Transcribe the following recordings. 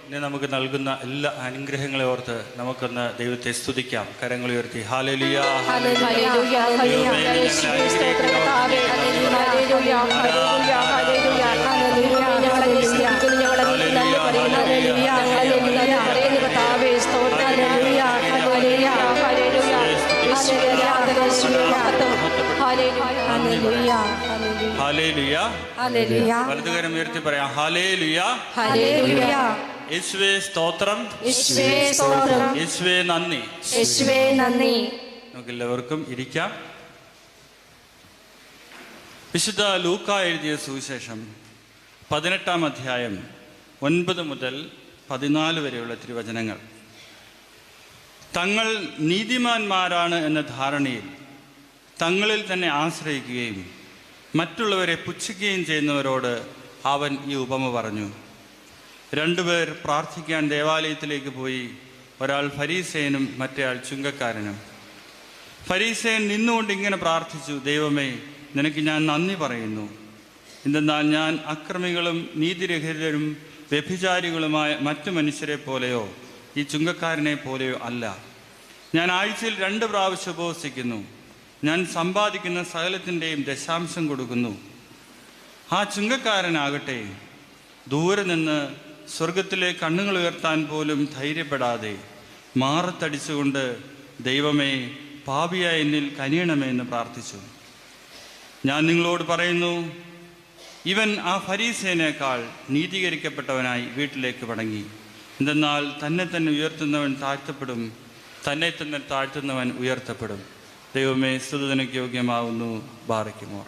ഇനി നമുക്ക് നൽകുന്ന എല്ലാ അനുഗ്രഹങ്ങളെ ഓർത്ത് നമുക്കൊന്ന് ദൈവത്തെ സ്തുതിക്കാം. കരങ്ങൾ ഉയർത്തി ഹല്ലേലൂയ വലതുകരം ഉയർത്തി പറയാം ഹല്ലേലൂയ. യേശുവേ സ്തോത്രം, യേശുവേ നന്ദി. നമുക്ക് എല്ലാവർക്കും ഇരിക്കാം. വിശുദ്ധ ലൂക്ക എഴുതിയ സുവിശേഷം 18-ാം അധ്യായം 9 മുതൽ 14 വരെയുള്ള തിരുവചനങ്ങൾ. തങ്ങൾ നീതിമാന്മാരാണ് എന്ന ധാരണയിൽ തങ്ങളിൽ തന്നെ ആശ്രയിക്കുകയും മറ്റുള്ളവരെ പുച്ഛിക്കുകയും ചെയ്യുന്നവരോട് അവൻ ഈ ഉപമ പറഞ്ഞു. 2 പേർ പ്രാർത്ഥിക്കാൻ ദേവാലയത്തിലേക്ക് പോയി. ഒരാൾ ഫരീസേനും മറ്റേയാൾ ചുങ്കക്കാരനും. ഫരീസേൻ നിന്നുകൊണ്ട് ഇങ്ങനെ പ്രാർത്ഥിച്ചു: ദൈവമേ, നിനക്ക് ഞാൻ നന്ദി പറയുന്നു. എന്തെന്നാൽ ഞാൻ അക്രമികളും നീതിരഹിതരും വ്യഭിചാരികളുമായ മറ്റു മനുഷ്യരെ പോലെയോ ഈ ചുങ്കക്കാരനെ പോലെയോ അല്ല. ഞാൻ ആഴ്ചയിൽ 2 പ്രാവശ്യം ഉപവസിക്കുന്നു. ഞാൻ സമ്പാദിക്കുന്ന സകലത്തിൻ്റെയും ദശാംശം കൊടുക്കുന്നു. ആ ചുങ്കക്കാരനാകട്ടെ ദൂരെ നിന്ന് സ്വർഗത്തിലെ കണ്ണുകൾ ഉയർത്താൻ പോലും ധൈര്യപ്പെടാതെ മാറത്തടിച്ചുകൊണ്ട് ദൈവമേ, പാപിയായ എന്നിൽ കനിയണമേ എന്ന് പ്രാർത്ഥിച്ചു. ഞാൻ നിങ്ങളോട് പറയുന്നു, ഇവൻ ആ ഫരീസേനേക്കാൾ നീതീകരിക്കപ്പെട്ടവനായി വീട്ടിലേക്ക് മടങ്ങി. എന്തെന്നാൽ തന്നെ തന്നെ ഉയർത്തുന്നവൻ താഴ്ത്തപ്പെടും, തന്നെ തന്നെ താഴ്ത്തുന്നവൻ ഉയർത്തപ്പെടും. ദൈവമേ, സ്തുതിക്ക് യോഗ്യമാവുന്നു. ബാറയ്ക്കുമോ.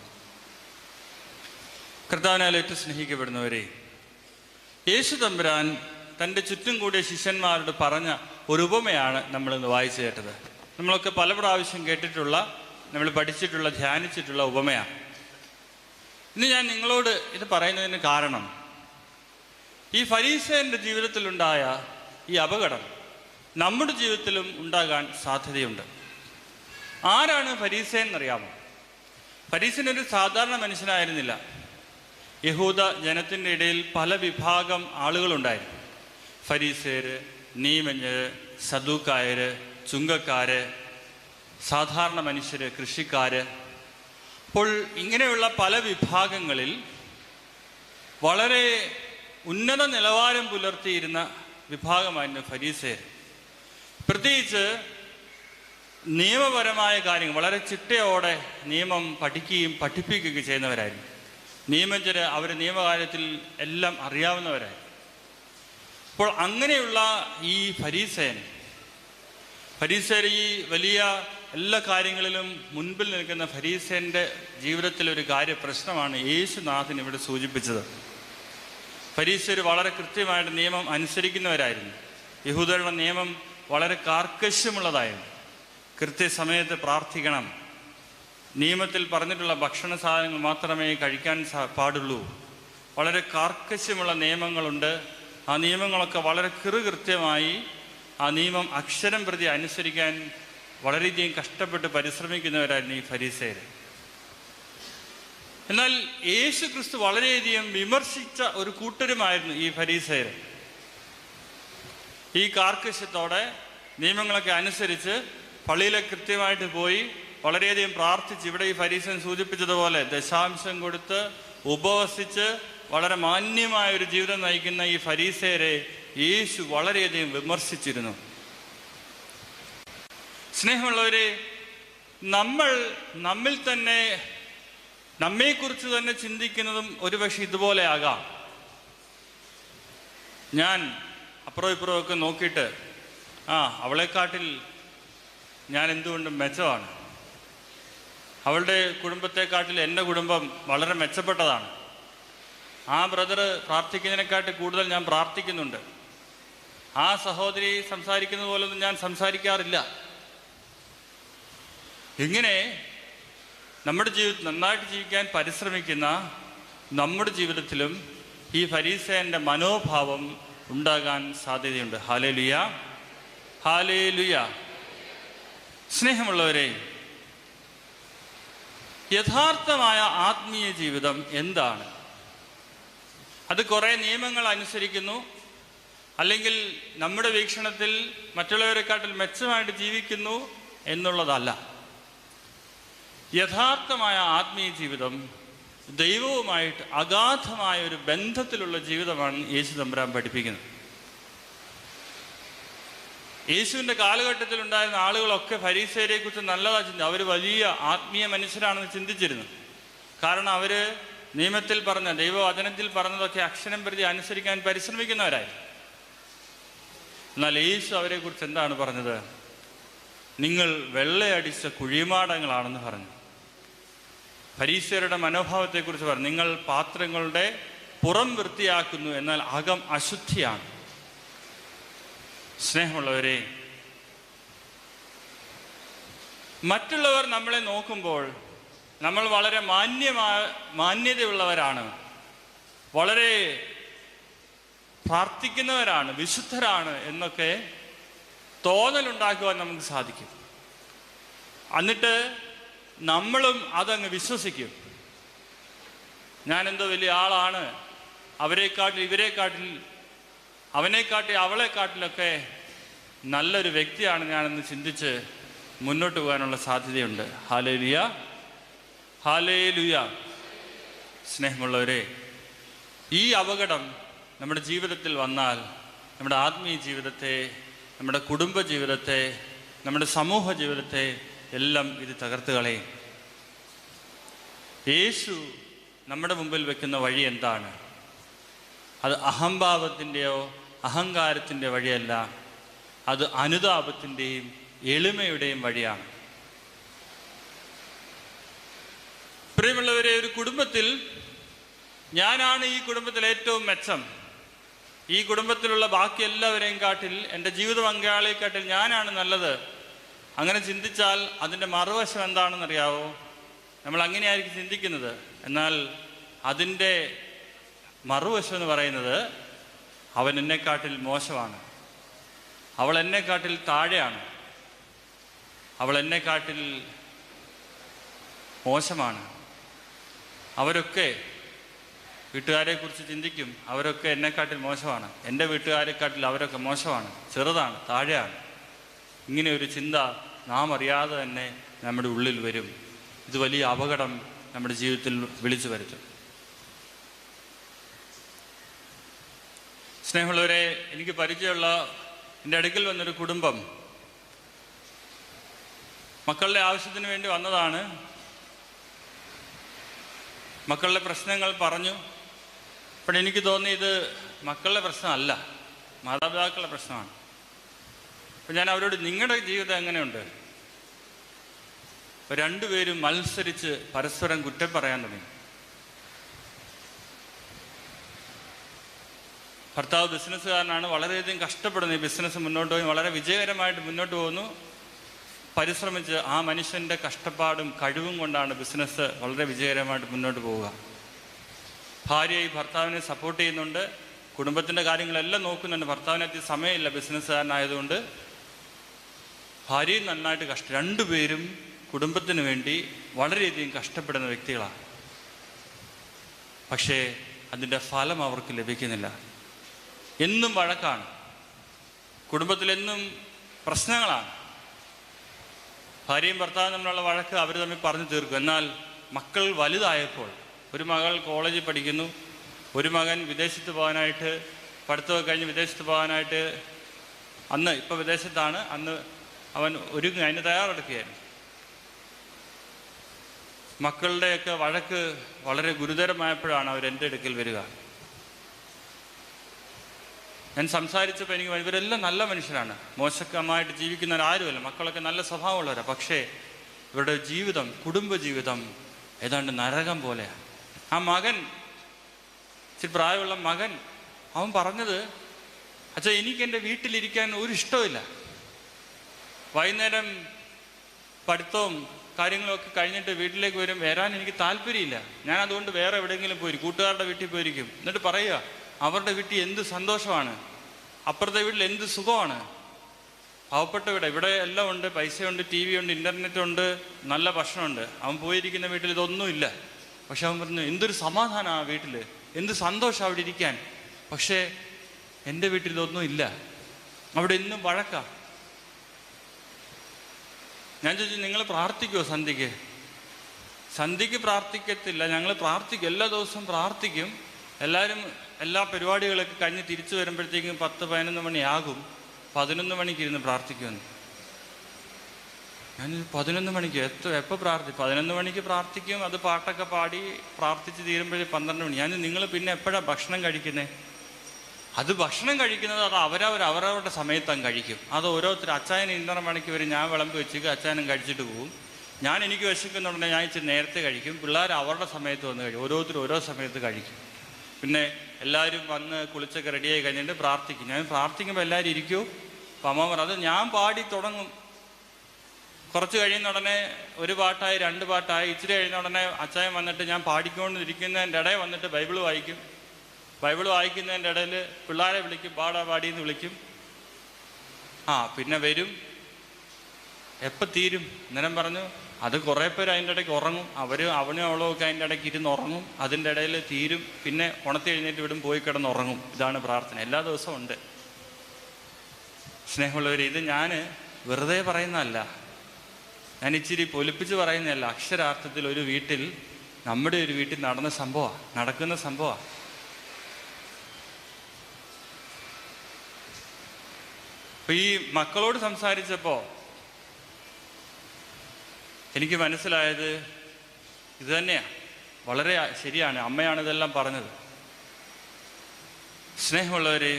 കർത്താവിനാൽ ഏറ്റവും സ്നേഹിക്കപ്പെടുന്നവരെ, യേശു തമ്പുരാൻ തൻ്റെ ചുറ്റും കൂടിയ ശിഷ്യന്മാരോട് പറഞ്ഞ ഒരു ഉപമയാണ് നമ്മളിന്ന് വായിച്ചു കേട്ടത്. നമ്മളൊക്കെ പല പ്രാവശ്യം കേട്ടിട്ടുള്ള, നമ്മൾ പഠിച്ചിട്ടുള്ള, ധ്യാനിച്ചിട്ടുള്ള ഉപമയാണ്. ഇന്ന് ഞാൻ നിങ്ങളോട് ഇത് പറയുന്നതിന് കാരണം, ഈ ഫരീസേൻ്റെ ജീവിതത്തിലുണ്ടായ ഈ അപകടം നമ്മുടെ ജീവിതത്തിലും ഉണ്ടാകാൻ സാധ്യതയുണ്ട്. ആരാണ് ഫരീസേൻ എന്നറിയാമോ? ഫരീസേൻ ഒരു സാധാരണ മനുഷ്യനായിരുന്നില്ല. യഹൂദ ജനത്തിൻ്റെ ഇടയിൽ പല വിഭാഗം ആളുകളുണ്ടായിരുന്നു. ഫരീസേര്, നിയമജ്ഞര്, സദൂക്കായര്, ചുങ്കക്കാര്, സാധാരണ മനുഷ്യര്, കൃഷിക്കാര്. അപ്പോൾ ഇങ്ങനെയുള്ള പല വിഭാഗങ്ങളിൽ വളരെ ഉന്നത നിലവാരം പുലർത്തിയിരുന്ന വിഭാഗമായിരുന്നു ഫരീസേർ. പ്രത്യേകിച്ച് നിയമപരമായ കാര്യങ്ങൾ വളരെ ചിട്ടയോടെ നിയമം പഠിക്കുകയും പഠിപ്പിക്കുകയും ചെയ്യുന്നവരായിരുന്നു. നിയമജ്ഞര് അവർ നിയമകാര്യത്തിൽ എല്ലാം അറിയാവുന്നവരായിരുന്നു. അപ്പോൾ അങ്ങനെയുള്ള ഈ ഫരീസേർ ഈ വലിയ എല്ലാ കാര്യങ്ങളിലും മുൻപിൽ നിൽക്കുന്ന ഫരീസേൻ്റെ ജീവിതത്തിലൊരു പ്രശ്നമാണ് യേശുനാഥൻ ഇവിടെ സൂചിപ്പിച്ചത്. ഫരീസേർ വളരെ കൃത്യമായിട്ട് നിയമം അനുസരിക്കുന്നവരായിരുന്നു. യഹൂദരുടെ നിയമം വളരെ കാർക്കശ്യമുള്ളതായിരുന്നു. കൃത്യസമയത്ത് പ്രാർത്ഥിക്കണം, നിയമത്തിൽ പറഞ്ഞിട്ടുള്ള ഭക്ഷണ സാധനങ്ങൾ മാത്രമേ കഴിക്കാൻ പാടുള്ളൂ. വളരെ കാർക്കശ്യമുള്ള നിയമങ്ങളുണ്ട്. ആ നിയമങ്ങളൊക്കെ വളരെ കൃത്യമായി ആ നിയമം അക്ഷരം പ്രതി അനുസരിക്കാൻ വളരെയധികം കഷ്ടപ്പെട്ട് പരിശ്രമിക്കുന്നവരായിരുന്നു ഈ ഫരീസേർ. എന്നാൽ യേശു ക്രിസ്തു വളരെയധികം വിമർശിച്ച ഒരു കൂട്ടരുമായിരുന്നു ഈ ഫരീസേർ. ഈ കാർക്കശ്യത്തോടെ നിയമങ്ങളൊക്കെ അനുസരിച്ച് പള്ളിയിലെ കൃത്യമായിട്ട് പോയി വളരെയധികം പ്രാർത്ഥിച്ച്, ഇവിടെ ഈ ഫരീസൻ സൂചിപ്പിച്ചതുപോലെ ദശാംശം കൊടുത്ത് ഉപവസിച്ച് വളരെ മാന്യമായ ഒരു ജീവിതം നയിക്കുന്ന ഈ ഫരീസേരെ യേശു വളരെയധികം വിമർശിച്ചിരുന്നു. സ്നേഹമുള്ളവരെ, നമ്മിൽ തന്നെ നമ്മെക്കുറിച്ച് തന്നെ ചിന്തിക്കുന്നതും ഒരുപക്ഷെ ഇതുപോലെ ആകാം. ഞാൻ അപ്പുറം ഇപ്പുറമൊക്കെ നോക്കിയിട്ട് അവളെക്കാട്ടിൽ ഞാൻ എന്തുകൊണ്ടും മെച്ചമാണ്, അവളുടെ കുടുംബത്തെക്കാട്ടിൽ എൻ്റെ കുടുംബം വളരെ മെച്ചപ്പെട്ടതാണ്, ആ ബ്രദർ പ്രാർത്ഥിക്കുന്നതിനെക്കാട്ടി കൂടുതൽ ഞാൻ പ്രാർത്ഥിക്കുന്നുണ്ട്, ആ സഹോദരി സംസാരിക്കുന്നത് പോലൊന്നും ഞാൻ സംസാരിക്കാറില്ല. ഇങ്ങനെ നമ്മുടെ ജീവിതത്തിൽ നന്നായിട്ട് ജീവിക്കാൻ പരിശ്രമിക്കുന്ന നമ്മുടെ ജീവിതത്തിലും ഈ ഫരീസേൻ്റെ മനോഭാവം ഉണ്ടാകാൻ സാധ്യതയുണ്ട്. Hallelujah, hallelujah. സ്നേഹമുള്ളവരെ, യഥാർത്ഥമായ ആത്മീയ ജീവിതം എന്താണ്? അത് കുറേ നിയമങ്ങൾ അനുസരിക്കുന്നു, അല്ലെങ്കിൽ നമ്മുടെ വീക്ഷണത്തിൽ മറ്റുള്ളവരെക്കാട്ടിൽ മെച്ചമായിട്ട് ജീവിക്കുന്നു എന്നുള്ളതല്ല. യഥാർത്ഥമായ ആത്മീയ ജീവിതം ദൈവവുമായിട്ട് അഗാധമായ ഒരു ബന്ധത്തിലുള്ള ജീവിതമാണ് യേശു തമ്പുരാൻ പഠിപ്പിക്കുന്നത്. യേശുവിൻ്റെ കാലഘട്ടത്തിൽ ഉണ്ടായിരുന്ന ആളുകളൊക്കെ ഫരീസയരെ കുറിച്ച് നല്ലതാ ചിന്തി. അവർ വലിയ ആത്മീയ മനുഷ്യരാണെന്ന് ചിന്തിച്ചിരുന്നു. കാരണം അവർ നിയമത്തിൽ പറഞ്ഞ ദൈവവചനത്തിൽ പറഞ്ഞതൊക്കെ അക്ഷരം പ്രതി അനുസരിക്കാൻ പരിശ്രമിക്കുന്നവരായി. എന്നാൽ യേശു അവരെ കുറിച്ച് എന്താണ് പറഞ്ഞത്? നിങ്ങൾ വെള്ളയടിച്ച കുഴിമാടങ്ങളാണെന്ന് പറഞ്ഞു. ഫരീസയരുടെ മനോഭാവത്തെക്കുറിച്ച് പറഞ്ഞു, നിങ്ങൾ പാത്രങ്ങളുടെ പുറം വൃത്തിയാക്കുന്നു, എന്നാൽ അകം അശുദ്ധിയാണ്. സ്നേഹമുള്ളവരെ, മറ്റുള്ളവർ നമ്മളെ നോക്കുമ്പോൾ നമ്മൾ വളരെ മാന്യതയുള്ളവരാണ്, വളരെ പ്രാർത്ഥിക്കുന്നവരാണ്, വിശുദ്ധരാണ് എന്നൊക്കെ തോന്നലുണ്ടാക്കുവാൻ നമുക്ക് സാധിക്കും. എന്നിട്ട് നമ്മളും അതങ്ങ് വിശ്വസിക്കും. ഞാനെന്തോ വലിയ ആളാണ്, അവരെക്കാട്ടിൽ ഇവരെക്കാട്ടിൽ അവനെക്കാട്ടിൽ അവളെക്കാട്ടിലൊക്കെ നല്ലൊരു വ്യക്തിയാണ് ഞാനെന്ന് ചിന്തിച്ച് മുന്നോട്ട് പോകാനുള്ള സാധ്യതയുണ്ട്. Hallelujah, hallelujah. സ്നേഹമുള്ളവരെ, ഈ അപകടം നമ്മുടെ ജീവിതത്തിൽ വന്നാൽ നമ്മുടെ ആത്മീയ ജീവിതത്തെ, നമ്മുടെ കുടുംബ ജീവിതത്തെ, നമ്മുടെ സമൂഹ ജീവിതത്തെ എല്ലാം ഇത് തകർത്ത് കളയും. യേശു നമ്മുടെ മുമ്പിൽ വെക്കുന്ന വഴി എന്താണ്? അത് അഹംഭാവത്തിൻ്റെയോ അഹങ്കാരത്തിൻ്റെ വഴിയല്ല, അത് അനുതാപത്തിൻ്റെയും എളിമയുടെയും വഴിയാണ്. പ്രിയമുള്ളവരെ, ഒരു കുടുംബത്തിൽ ഞാനാണ് ഈ കുടുംബത്തിൽ ഏറ്റവും മെച്ചം, ഈ കുടുംബത്തിലുള്ള ബാക്കി എല്ലാവരെയും കാട്ടിൽ, എൻ്റെ ജീവിത പങ്കാളിയെക്കാട്ടിൽ ഞാനാണ് നല്ലത്, അങ്ങനെ ചിന്തിച്ചാൽ അതിൻ്റെ മറുവശം എന്താണെന്നറിയാവോ? നമ്മൾ അങ്ങനെയായിരിക്കും ചിന്തിക്കുന്നത്. എന്നാൽ അതിൻ്റെ മറുവശം എന്ന് പറയുന്നത്, അവൻ എന്നെക്കാട്ടിൽ മോശമാണ്, അവൾ എന്നെക്കാട്ടിൽ താഴെയാണ്, അവൾ എന്നെക്കാട്ടിൽ മോശമാണ്. അവരൊക്കെ വീട്ടുകാരെക്കുറിച്ച് ചിന്തിക്കും, അവരൊക്കെ എന്നെക്കാട്ടിൽ മോശമാണ്, എൻ്റെ വീട്ടുകാരെക്കാട്ടിൽ അവരൊക്കെ മോശമാണ്, ചെറുതാണ്, താഴെയാണ്. ഇങ്ങനെ ഒരു ചിന്ത നാം അറിയാതെ തന്നെ നമ്മുടെ ഉള്ളിൽ വരും. ഇത് വലിയ അപകടം നമ്മുടെ ജീവിതത്തിൽ വിളിച്ചു വരുത്തും. സ്നേഹമുള്ളവരെ, എനിക്ക് പരിചയമുള്ള എൻ്റെ അടുക്കൽ വന്നൊരു കുടുംബം മക്കളുടെ ആവശ്യത്തിന് വേണ്ടി വന്നതാണ്. മക്കളുടെ പ്രശ്നങ്ങൾ പറഞ്ഞു. അപ്പോൾ എനിക്ക് തോന്നി ഇത് മക്കളുടെ പ്രശ്നമല്ല, മാതാപിതാക്കളുടെ പ്രശ്നമാണ്. അപ്പം ഞാൻ അവരോട്, നിങ്ങളുടെ ജീവിതം എങ്ങനെയുണ്ട്? രണ്ടുപേരും മത്സരിച്ച് പരസ്പരം കുറ്റം പറയാൻ തുടങ്ങി. ഭർത്താവ് ബിസിനസ്സുകാരനാണ്, വളരെയധികം കഷ്ടപ്പെടുന്നു. ഈ ബിസിനസ് മുന്നോട്ട് പോയി വളരെ വിജയകരമായിട്ട് മുന്നോട്ട് പോകുന്നു. പരിശ്രമിച്ച് ആ മനുഷ്യൻ്റെ കഷ്ടപ്പാടും കഴിവും കൊണ്ടാണ് ബിസിനസ് വളരെ വിജയകരമായിട്ട് മുന്നോട്ട് പോവുക. ഭാര്യ ഈ ഭർത്താവിനെ സപ്പോർട്ട് ചെയ്യുന്നുണ്ട്, കുടുംബത്തിൻ്റെ കാര്യങ്ങളെല്ലാം നോക്കുന്നുണ്ട്. ഭർത്താവിന് അധികം സമയമില്ല, ബിസിനസ്സുകാരനായതുകൊണ്ട്. ഭാര്യയും നന്നായിട്ട് രണ്ടുപേരും കുടുംബത്തിന് വേണ്ടി വളരെയധികം കഷ്ടപ്പെടുന്ന വ്യക്തികളാണ്. പക്ഷേ അതിൻ്റെ ഫലം അവർക്ക് ലഭിക്കുന്നില്ല. എന്നും വഴക്കാണ്, കുടുംബത്തിലെന്നും പ്രശ്നങ്ങളാണ്. ഭാര്യയും ഭർത്താവും തമ്മിലുള്ള വഴക്ക് അവർ തമ്മിൽ പറഞ്ഞു തീർക്കും. എന്നാൽ മക്കൾ വലുതായപ്പോൾ, ഒരു മകൾ കോളേജിൽ പഠിക്കുന്നു, ഒരു മകൻ വിദേശത്ത് പോകാനായിട്ട്, പഠിത്തമൊക്കെ കഴിഞ്ഞ് വിദേശത്ത് പോകാനായിട്ട്, ഇപ്പോൾ വിദേശത്താണ്, അന്ന് അവൻ അതിന് തയ്യാറെടുക്കുകയായിരുന്നു. മക്കളുടെയൊക്കെ വഴക്ക് വളരെ ഗുരുതരമായപ്പോഴാണ് അവരെൻ്റെ അടുക്കൽ വരിക. ഞാൻ സംസാരിച്ചപ്പോൾ എനിക്ക്, ഇവരെല്ലാം നല്ല മനുഷ്യരാണ്, മോശമായിട്ട് ജീവിക്കുന്നവരാരുമല്ല, മക്കളൊക്കെ നല്ല സ്വഭാവമുള്ളവരാണ്. പക്ഷേ ഇവരുടെ ജീവിതം, കുടുംബജീവിതം ഏതാണ്ട് നരകം പോലെയാണ്. ആ മകൻ, ഇച്ചിരി പ്രായമുള്ള മകൻ, അവൻ പറഞ്ഞത്, അച്ഛാ എനിക്ക് എൻ്റെ വീട്ടിലിരിക്കാൻ ഒരു ഇഷ്ടമില്ല, വൈകുന്നേരം പഠിത്തവും കാര്യങ്ങളൊക്കെ കഴിഞ്ഞിട്ട് വീട്ടിലേക്ക് വരാൻ എനിക്ക് താല്പര്യമില്ല, ഞാൻ അതുകൊണ്ട് വേറെ എവിടെയെങ്കിലും പോയിരിക്കും, കൂട്ടുകാരുടെ വീട്ടിൽ പോയിരിക്കും. എന്നിട്ട് പറയുക, അവരുടെ വീട്ടിൽ എന്ത് സന്തോഷമാണ്, അപ്പുറത്തെ വീട്ടിൽ എന്ത് സുഖമാണ്, പാവപ്പെട്ട ഇവിടെ എല്ലാം ഉണ്ട്, പൈസയുണ്ട്, ടി വി ഉണ്ട്, ഇൻ്റർനെറ്റ് ഉണ്ട്, നല്ല ഭക്ഷണമുണ്ട്. അവൻ പോയിരിക്കുന്ന വീട്ടിൽ ഇതൊന്നുമില്ല. പക്ഷെ അവൻ പറഞ്ഞു, എന്തൊരു സമാധാനം ആ വീട്ടിൽ, എന്ത് സന്തോഷം അവിടെ ഇരിക്കാൻ. പക്ഷേ എൻ്റെ വീട്ടിൽ ഇതൊന്നും ഇല്ല, അവിടെ ഇന്നും വഴക്കാം. ഞാൻ ചോദിച്ചു, നിങ്ങൾ പ്രാർത്ഥിക്കുമോ സന്ധ്യയ്ക്ക്? സന്ധ്യയ്ക്ക് പ്രാർത്ഥിക്കത്തില്ല, ഞങ്ങൾ പ്രാർത്ഥിക്കും, എല്ലാ ദിവസവും പ്രാർത്ഥിക്കും. എല്ലാവരും എല്ലാ പരിപാടികളൊക്കെ കഴിഞ്ഞ് തിരിച്ചു വരുമ്പോഴത്തേക്കും 10-11 മണിയാകും. 11 മണിക്ക് ഇരുന്ന് പ്രാർത്ഥിക്കുമെന്ന്. ഞാൻ 11 മണിക്ക് എപ്പോൾ പ്രാർത്ഥിക്കും? 11 മണിക്ക് പ്രാർത്ഥിക്കും, അത് പാട്ടൊക്കെ പാടി പ്രാർത്ഥിച്ച് തീരുമ്പോഴേ 12 മണി. ഞാൻ നിങ്ങൾ പിന്നെ എപ്പോഴാണ് ഭക്ഷണം കഴിക്കുന്നത്? അത് ഭക്ഷണം കഴിക്കുന്നത് അത് അവരവരുടെ സമയത്തങ്ങ് കഴിക്കും. അത് ഓരോരുത്തർ അച്ചായന് 2:30 മണിക്ക് വരെ ഞാൻ വിളമ്പ് വെച്ചിട്ട് അച്ചായനും കഴിച്ചിട്ട് പോകും. ഞാൻ എനിക്ക് വിശക്കുന്നുണ്ടെങ്കിൽ ഞാൻ ഇച്ചിരി നേരത്തെ കഴിക്കും. പിള്ളേർ അവരുടെ സമയത്ത് വന്ന് കഴിക്കും. ഓരോരുത്തർ ഓരോ സമയത്ത് കഴിക്കും. പിന്നെ എല്ലാവരും വന്ന് കുളിച്ചൊക്കെ റെഡിയായി കഴിഞ്ഞിട്ട് പ്രാർത്ഥിക്കും. ഞാൻ പ്രാർത്ഥിക്കുമ്പോൾ എല്ലാവരും ഇരിക്കുമോ? അപ്പം അമ്മ പറഞ്ഞു, അത് ഞാൻ പാടി തുടങ്ങും. കുറച്ച് കഴിയുന്ന ഉടനെ 1 പാട്ടായി 2 പാട്ടായി. ഇച്ചിരി കഴിയുന്ന ഉടനെ അച്ചായൻ വന്നിട്ട് ഞാൻ പാടിക്കൊണ്ടിരിക്കുന്നതിൻ്റെ ഇടയിൽ വന്നിട്ട് ബൈബിൾ വായിക്കും. ബൈബിൾ വായിക്കുന്നതിൻ്റെ ഇടയിൽ പിള്ളേരെ വിളിക്കും, പാടിയെന്ന് വിളിക്കും. പിന്നെ വരും. എപ്പോൾ തീരും? അന്നേരം പറഞ്ഞു, അത് കുറേ പേര് അതിൻ്റെ ഇടയ്ക്ക് ഉറങ്ങും. അവനും അവളും ഒക്കെ അതിൻ്റെ ഇടയ്ക്ക് ഇരുന്ന് ഉറങ്ങും. അതിൻ്റെ ഇടയിൽ തീരും. പിന്നെ ഉണർത്തി എഴുന്നേറ്റ് വിടും, പോയി കിടന്നുറങ്ങും. ഇതാണ് പ്രാർത്ഥന. എല്ലാ ദിവസവും ഉണ്ട്. സ്നേഹമുള്ളവർ, ഇത് ഞാൻ വെറുതെ പറയുന്നതല്ല, ഞാൻ ഇച്ചിരി പൊലിപ്പിച്ച് പറയുന്നതല്ല. അക്ഷരാർത്ഥത്തിൽ ഒരു വീട്ടിൽ, നമ്മുടെ ഒരു വീട്ടിൽ നടക്കുന്ന സംഭവമാണ്. അപ്പം ഈ മക്കളോട് സംസാരിച്ചപ്പോൾ എനിക്ക് മനസ്സിലായത് ഇത് തന്നെയാണ്. വളരെ ശരിയാണ്, അമ്മയാണ് ഇതെല്ലാം പറഞ്ഞത്. സ്നേഹമുള്ളവരെ,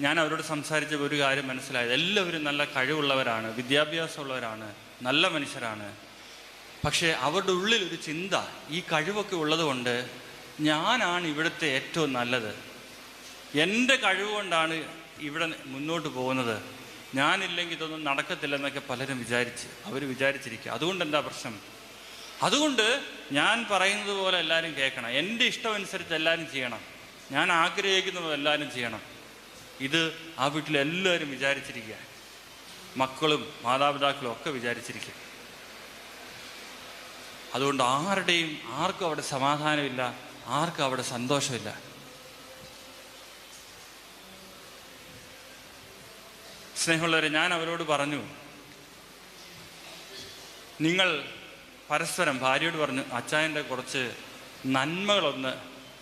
ഞാൻ അവരോട് സംസാരിച്ച ഒരു കാര്യം മനസ്സിലായത്, എല്ലാവരും നല്ല കഴിവുള്ളവരാണ്, വിദ്യാഭ്യാസമുള്ളവരാണ്, നല്ല മനുഷ്യരാണ്. പക്ഷേ അവരുടെ ഉള്ളിലൊരു ചിന്ത, ഈ കഴിവൊക്കെ ഉള്ളത് കൊണ്ട് ഞാനാണ് ഇവിടുത്തെ ഏറ്റവും നല്ലത്, എൻ്റെ കഴിവ് കൊണ്ടാണ് ഇവിടെ മുന്നോട്ട് പോകുന്നത്, ഞാനില്ലെങ്കിൽ ഇതൊന്നും നടക്കത്തില്ലെന്നൊക്കെ പലരും വിചാരിച്ചിരിക്കുക. അതുകൊണ്ട് എന്താ പ്രശ്നം? അതുകൊണ്ട് ഞാൻ പറയുന്നത് പോലെ എല്ലാവരും കേൾക്കണം. എൻ്റെ ഇഷ്ടമനുസരിച്ച് എല്ലാവരും ചെയ്യണം. ഞാൻ ആഗ്രഹിക്കുന്നത് എല്ലാവരും ചെയ്യണം. ഇത് ആ വീട്ടിലെല്ലാവരും വിചാരിച്ചിരിക്കുക. മക്കളും മാതാപിതാക്കളും ഒക്കെ വിചാരിച്ചിരിക്കുക. അതുകൊണ്ട് ആർക്കും അവിടെ സമാധാനമില്ല, ആർക്കും അവിടെ സന്തോഷമില്ല. സ്നേഹമുള്ളവരെ, ഞാൻ അവരോട് പറഞ്ഞു, നിങ്ങൾ പരസ്പരം, ഭാര്യയോട് പറഞ്ഞു, അച്ചായൻ്റെ കുറച്ച് നന്മകളൊന്ന്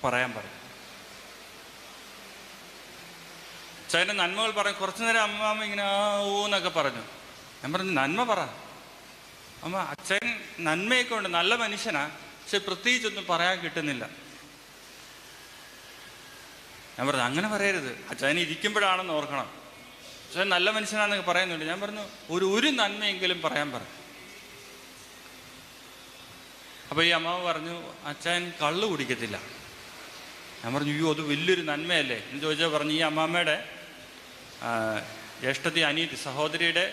പറയാൻ പറയും. അച്ചായൻ്റെ നന്മകൾ പറയും. കുറച്ചു നേരം അമ്മ ഇങ്ങനെ ഊന്നൊക്കെ പറഞ്ഞു. ഞാൻ പറഞ്ഞു, നന്മ പറ അമ്മ. അച്ഛൻ നന്മയൊക്കെ ഉണ്ട്, നല്ല മനുഷ്യനാ, പക്ഷെ പ്രത്യേകിച്ചൊന്നും പറയാൻ കിട്ടുന്നില്ല. ഞാൻ പറഞ്ഞു, അങ്ങനെ പറയരുത്, അച്ചായൻ ഇരിക്കുമ്പോഴാണെന്ന് ഓർക്കണം. പക്ഷെ നല്ല മനുഷ്യനാണെന്നൊക്കെ പറയുന്നുണ്ട്. ഞാൻ പറഞ്ഞു, ഒരു നന്മയെങ്കിലും പറയാൻ പറ. അപ്പോൾ ഈ അമ്മാവ് പറഞ്ഞു, അച്ചായൻ കള്ള് കുടിക്കത്തില്ല. ഞാൻ പറഞ്ഞു, അയ്യോ അത് വലിയൊരു നന്മയല്ലേ എന്ന് ചോദിച്ചാൽ പറഞ്ഞു, ഈ അമ്മാമ്മയുടെ ജ്യേഷ്ഠത്തി അനിയത്തി സഹോദരിയുടെ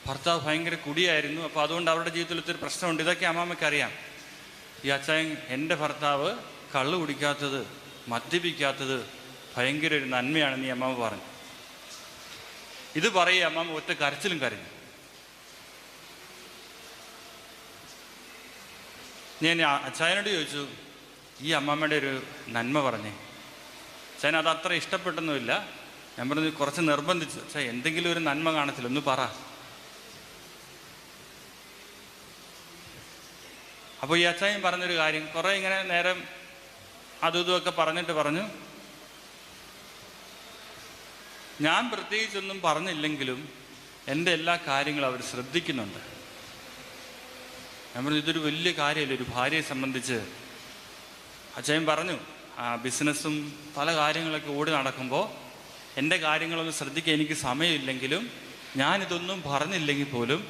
ഭർത്താവ് ഭയങ്കര കുടിയായിരുന്നു. അപ്പോൾ അതുകൊണ്ട് അവരുടെ ജീവിതത്തിൽ ഒത്തിരി പ്രശ്നമുണ്ട്. ഇതൊക്കെ അമ്മാമ്മയ്ക്ക് അറിയാം. ഈ അച്ചായൻ, എൻ്റെ ഭർത്താവ് കള്ള് കുടിക്കാത്തത്, മദ്യപിക്കാത്തത് ഭയങ്കര ഒരു നന്മയാണെന്ന് ഈ അമ്മാമ്മ പറഞ്ഞു. ഇത് പറയുക അമ്മാമ്മ ഒറ്റ കരച്ചിലും കരഞ്ഞു. ഞാൻ അച്ചായനോട് ചോദിച്ചു, ഈ അമ്മാമ്മയുടെ ഒരു നന്മ പറഞ്ഞേ. അച്ചായൻ അത് അത്ര ഇഷ്ടപ്പെട്ടൊന്നുമില്ല. ഞാൻ പറഞ്ഞു, കുറച്ച് നിർബന്ധിച്ചു. പക്ഷേ എന്തെങ്കിലും ഒരു നന്മ കാണത്തില്ല, ഒന്ന് പറ. അപ്പോൾ ഈ അച്ചായൻ പറഞ്ഞൊരു കാര്യം, കുറേ ഇങ്ങനെ നേരം അതും ഇതുമൊക്കെ പറഞ്ഞിട്ട് പറഞ്ഞു, ഞാൻ പ്രത്യേകിച്ചൊന്നും പറഞ്ഞില്ലെങ്കിലും എൻ്റെ എല്ലാ കാര്യങ്ങളും അവർ ശ്രദ്ധിക്കുന്നുണ്ട്. ഞാൻ പറഞ്ഞു, ഇതൊരു വലിയ കാര്യമല്ലേ ഒരു ഭാര്യയെ സംബന്ധിച്ച്. അച്ചായൻ പറഞ്ഞു, ബിസിനസ്സും പല കാര്യങ്ങളൊക്കെ ഓടി നടക്കുമ്പോൾ എൻ്റെ കാര്യങ്ങളൊന്നും ശ്രദ്ധിക്കാൻ എനിക്ക് സമയമില്ലെങ്കിലും ഞാനിതൊന്നും പറഞ്ഞില്ലെങ്കിൽ പോലും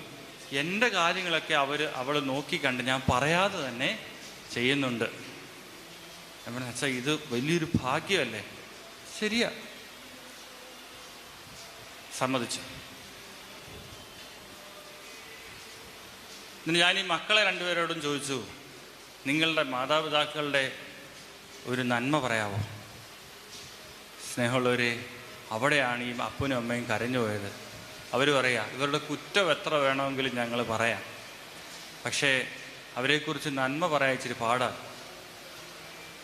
എൻ്റെ കാര്യങ്ങളൊക്കെ അവൾ നോക്കിക്കണ്ട് ഞാൻ പറയാതെ തന്നെ ചെയ്യുന്നുണ്ട്. ഞാൻ പറഞ്ഞു, അച്ഛാ ഇത് വലിയൊരു ഭാഗ്യമല്ലേ? ശരിയാ, സമ്മതിച്ചു. എന്നിട്ട് ഞാൻ ഈ മക്കളെ രണ്ടുപേരോടും ചോദിച്ചു, നിങ്ങളുടെ മാതാപിതാക്കളുടെ ഒരു നന്മ പറയാമോ? സ്നേഹമുള്ളവരെ, അവിടെയാണ് ഈ അപ്പനും അമ്മയും കരഞ്ഞു പോയത്. അവർ പറയാ, ഇവരുടെ കുറ്റം എത്ര വേണമെങ്കിലും ഞങ്ങൾ പറയാം, പക്ഷേ അവരെക്കുറിച്ച് നന്മ പറയാൻ ഇച്ചിരി പാടാണ്.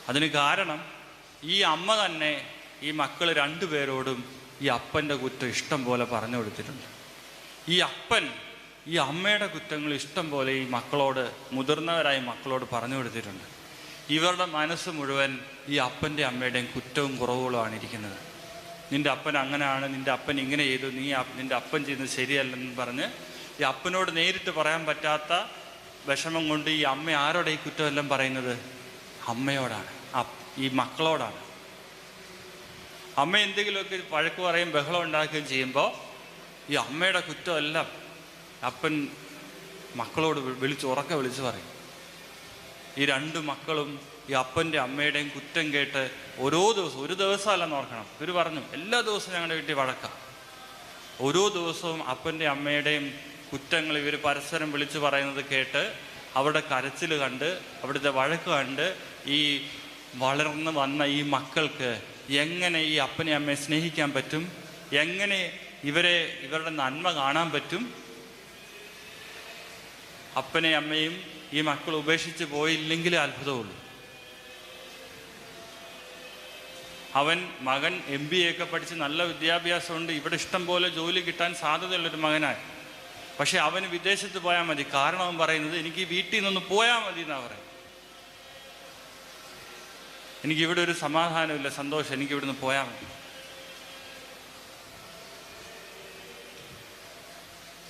അതിന് കാരണം ഈ അമ്മ തന്നെ ഈ മക്കൾ രണ്ടുപേരോടും ഈ അപ്പൻ്റെ കുറ്റം ഇഷ്ടം പോലെ പറഞ്ഞു കൊടുത്തിട്ടുണ്ട്. ഈ അപ്പൻ ഈ അമ്മയുടെ കുറ്റങ്ങൾ ഇഷ്ടം പോലെ ഈ മക്കളോട്, മുതിർന്നവരായ മക്കളോട് പറഞ്ഞു കൊടുത്തിട്ടുണ്ട്. ഇവരുടെ മനസ്സ് മുഴുവൻ ഈ അപ്പൻ്റെ അമ്മയുടെയും കുറ്റവും കുറവുകളുമാണ് ഇരിക്കുന്നത്. നിൻ്റെ അപ്പൻ അങ്ങനെയാണ്, നിൻ്റെ അപ്പൻ ഇങ്ങനെ ചെയ്തു, നിൻ്റെ അപ്പൻ ചെയ്യുന്നത് ശരിയല്ലെന്ന് പറഞ്ഞ് ഈ അപ്പനോട് നേരിട്ട് പറയാൻ പറ്റാത്ത വിഷമം കൊണ്ട് ഈ അമ്മ ആരോടെ ഈ കുറ്റമെല്ലാം പറയുന്നത്? അമ്മയോടാണ്, ഈ മക്കളോടാണ്. അമ്മ എന്തെങ്കിലുമൊക്കെ വഴക്ക് പറയും, ബഹളം ഉണ്ടാക്കുകയും ചെയ്യുമ്പോൾ ഈ അമ്മയുടെ കുറ്റമെല്ലാം അപ്പൻ മക്കളോട് ഉറക്കെ വിളിച്ച് പറയും. ഈ രണ്ട് മക്കളും ഈ അപ്പൻ്റെ അമ്മയുടെയും കുറ്റം കേട്ട് ഓരോ ദിവസവും, ഒരു ദിവസമല്ലെന്ന് ഓർക്കണം, ഇവർ പറഞ്ഞു എല്ലാ ദിവസവും ഞങ്ങളുടെ വീട്ടിൽ വഴക്കാം. ഓരോ ദിവസവും അപ്പൻ്റെ അമ്മയുടെയും കുറ്റങ്ങൾ ഇവർ പരസ്പരം വിളിച്ചു പറയുന്നത് കേട്ട് അവരുടെ കരച്ചിൽ കണ്ട്, അവിടുത്തെ വഴക്ക് കണ്ട് ഈ വളർന്നു വന്ന ഈ മക്കൾക്ക് എങ്ങനെ ഈ അപ്പനെ അമ്മയെ സ്നേഹിക്കാൻ പറ്റും? എങ്ങനെ ഇവരുടെ നന്മ കാണാൻ പറ്റും? അപ്പനെ അമ്മയും ഈ മക്കൾ ഉപേക്ഷിച്ച് പോയില്ലെങ്കിലേ അത്ഭുതമുള്ളൂ. മകൻ MBA ഒക്കെ പഠിച്ച് നല്ല വിദ്യാഭ്യാസമുണ്ട്, ഇവിടെ ഇഷ്ടം പോലെ ജോലി കിട്ടാൻ സാധ്യതയുള്ളൊരു മകനായി. പക്ഷെ അവന് വിദേശത്ത് പോയാൽ മതി. കാരണം അവൻ പറയുന്നത് എനിക്ക് വീട്ടിൽ നിന്നൊന്ന് പോയാൽ മതി എന്നാ പറയും. എനിക്കിവിടെ ഒരു സമാധാനമില്ല, സന്തോഷം, എനിക്ക് ഇവിടുന്ന് പോയാൽ മതി.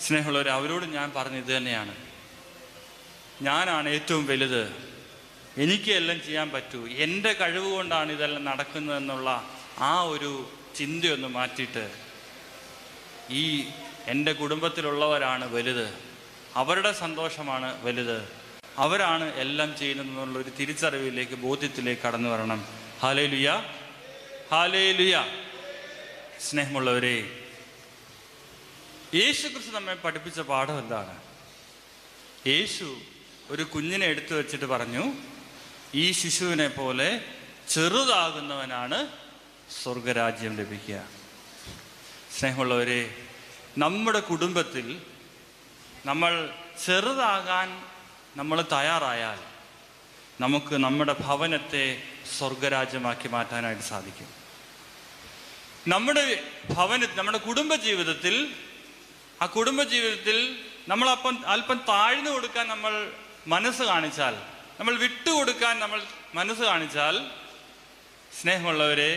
സ്നേഹമുള്ളവർ, അവരോട് ഞാൻ പറഞ്ഞത് ഇത് തന്നെയാണ്. ഞാനാണ് ഏറ്റവും വലുത്, എനിക്ക് എല്ലാം ചെയ്യാൻ പറ്റൂ, എൻ്റെ കഴിവ് കൊണ്ടാണ് ഇതെല്ലാം നടക്കുന്നതെന്നുള്ള ആ ഒരു ചിന്തയൊന്ന് മാറ്റിയിട്ട് എൻ്റെ കുടുംബത്തിലുള്ളവരാണ് വലുത്, അവരുടെ സന്തോഷമാണ് വലുത്, അവരാണ് എല്ലാം ചെയ്യുന്നതെന്നുള്ളൊരു തിരിച്ചറിവിലേക്ക്, ബോധ്യത്തിലേക്ക് കടന്നു വരണം. Hallelujah, hallelujah. സ്നേഹമുള്ളവരെ, യേശു ക്രിസ്തു നമ്മെ പഠിപ്പിച്ച പാഠം എന്താണ്? യേശു ഒരു കുഞ്ഞിനെ എടുത്തു വെച്ചിട്ട് പറഞ്ഞു, ഈ ശിശുവിനെ പോലെ ചെറുതാകുന്നവനാണ് സ്വർഗരാജ്യം ലഭിക്കുക. സ്നേഹമുള്ളവരെ, നമ്മുടെ കുടുംബത്തിൽ നമ്മൾ ചെറുതാകാൻ നമ്മൾ തയ്യാറായാൽ നമുക്ക് നമ്മുടെ ഭവനത്തെ സ്വർഗരാജ്യമാക്കി മാറ്റാനായിട്ട് സാധിക്കും. നമ്മുടെ കുടുംബജീവിതത്തിൽ നമ്മൾ അല്പം താഴ്ന്നു കൊടുക്കാൻ നമ്മൾ മനസ്സ് കാണിച്ചാൽ, നമ്മൾ വിട്ടുകൊടുക്കാൻ നമ്മൾ മനസ്സ് കാണിച്ചാൽ, സ്നേഹമുള്ളവരെ,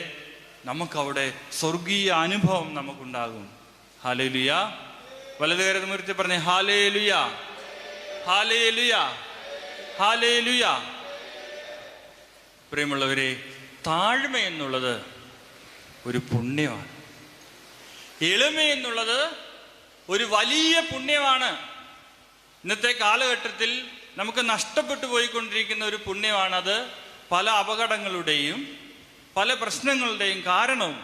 നമുക്കവിടെ സ്വർഗീയ അനുഭവം നമുക്കുണ്ടാകും. ഹല്ലേലൂയ. വലതുകരം ഉയർത്തി പറഞ്ഞേ ഹല്ലേലൂയ, ഹല്ലേലൂയ, ഹല്ലേലൂയ. പ്രിയമുള്ളവരെ, താഴ്മ എന്നുള്ളത് ഒരു പുണ്യമാണ്. എളിമ എന്നുള്ളത് ഒരു വലിയ പുണ്യമാണ്. ഇന്നത്തെ കാലഘട്ടത്തിൽ നമുക്ക് നഷ്ടപ്പെട്ടു പോയിക്കൊണ്ടിരിക്കുന്ന ഒരു പുണ്യമാണത്. പല അപകടങ്ങളുടെയും പല പ്രശ്നങ്ങളുടെയും കാരണവും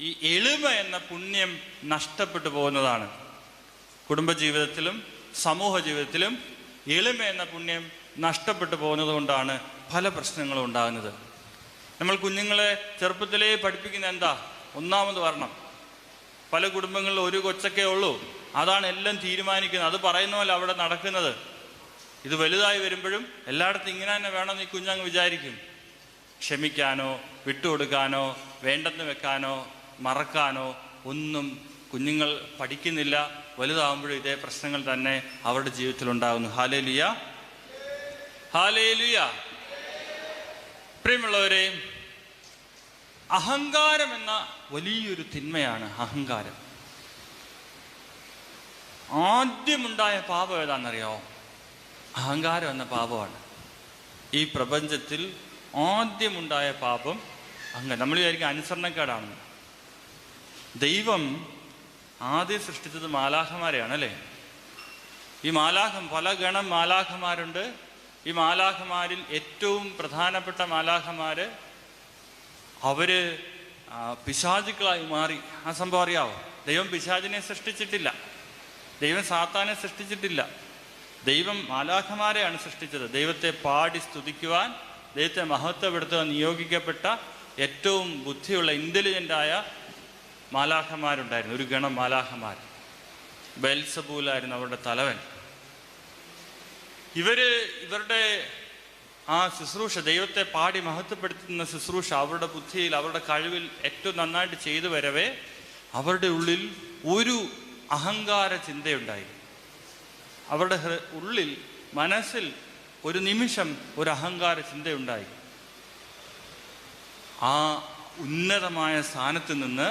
ഈ എളിമ എന്ന പുണ്യം നഷ്ടപ്പെട്ടു പോകുന്നതാണ്. കുടുംബജീവിതത്തിലും സമൂഹ ജീവിതത്തിലും എളിമ എന്ന പുണ്യം നഷ്ടപ്പെട്ടു പോകുന്നത് കൊണ്ടാണ് പല പ്രശ്നങ്ങളും ഉണ്ടാകുന്നത്. നമ്മൾ കുഞ്ഞുങ്ങളെ ചെറുപ്പത്തിലേ പഠിപ്പിക്കുന്ന എന്താ? ഒന്നാമത് വരണം. പല കുടുംബങ്ങളിലും ഒരു കൊച്ചൊക്കെ ഉള്ളൂ, അതാണ് എല്ലാം തീരുമാനിക്കുന്നത്, അത് പറയുന്ന പോലെ അവിടെ നടക്കുന്നത്. ഇത് വലുതായി വരുമ്പോഴും എല്ലായിടത്തും ഇങ്ങനെ തന്നെ വേണമെന്ന് ഈ കുഞ്ഞങ്ങ് വിചാരിക്കും. ക്ഷമിക്കാനോ വിട്ടുകൊടുക്കാനോ വേണ്ടെന്ന് വെക്കാനോ മറക്കാനോ ഒന്നും കുഞ്ഞുങ്ങൾ പഠിക്കുന്നില്ല. വലുതാകുമ്പോഴും ഇതേ പ്രശ്നങ്ങൾ തന്നെ അവരുടെ ജീവിതത്തിൽ ഉണ്ടാകുന്നു. Hallelujah, hallelujah. പ്രിയമുള്ളവരെ, അഹങ്കാരം എന്ന വലിയൊരു തിന്മയാണ് അഹങ്കാരം. ആദ്യമുണ്ടായ പാപം ഏതാണെന്നറിയോ? അഹങ്കാരം എന്ന പാപമാണ്. ഈ പ്രപഞ്ചത്തിൽ ആദ്യമുണ്ടായ പാപം നമ്മൾ വിചാരിക്കും അനുസരണക്കേടാണ്. ദൈവം ആദ്യം സൃഷ്ടിച്ചത് മാലാഖമാരെയാണ്, അല്ലേ? ഈ പല ഗണം മാലാഖമാരുണ്ട്. ഈ മാലാഖമാരിൽ ഏറ്റവും പ്രധാനപ്പെട്ട മാലാഖമാര് അവര് പിശാചുക്കളായി മാറി. ആ സംഭവം അറിയാവോ? ദൈവം പിശാചിനെ സൃഷ്ടിച്ചിട്ടില്ല, ദൈവം സാത്താനെ സൃഷ്ടിച്ചിട്ടില്ല. ദൈവം മാലാഖമാരെയാണ് സൃഷ്ടിച്ചത്. ദൈവത്തെ പാടി സ്തുതിക്കുവാൻ, ദൈവത്തെ മഹത്വപ്പെടുത്താൻ നിയോഗിക്കപ്പെട്ട ഏറ്റവും ബുദ്ധിയുള്ള ഇന്റലിജൻ്റായ മാലാഖമാരുണ്ടായിരുന്നു, ഒരു ഗണം മാലാഖമാർ. ബെൽസബൂലായിരുന്നു അവരുടെ തലവൻ. ഇവരുടെ ആ ശുശ്രൂഷ, ദൈവത്തെ പാടി മഹത്വപ്പെടുത്തുന്ന ശുശ്രൂഷ അവരുടെ ബുദ്ധിയിൽ, അവരുടെ കഴിവിൽ ഏറ്റവും നന്നായിട്ട് ചെയ്തു വരവേ അവരുടെ ഉള്ളിൽ ഒരു അഹങ്കാര ചിന്തയുണ്ടായി. അവരുടെ ഉള്ളിൽ, മനസ്സിൽ ഒരു നിമിഷം ഒരു അഹങ്കാര ചിന്തയുണ്ടായി. ആ ഉന്നതമായ സ്ഥാനത്ത് നിന്ന്,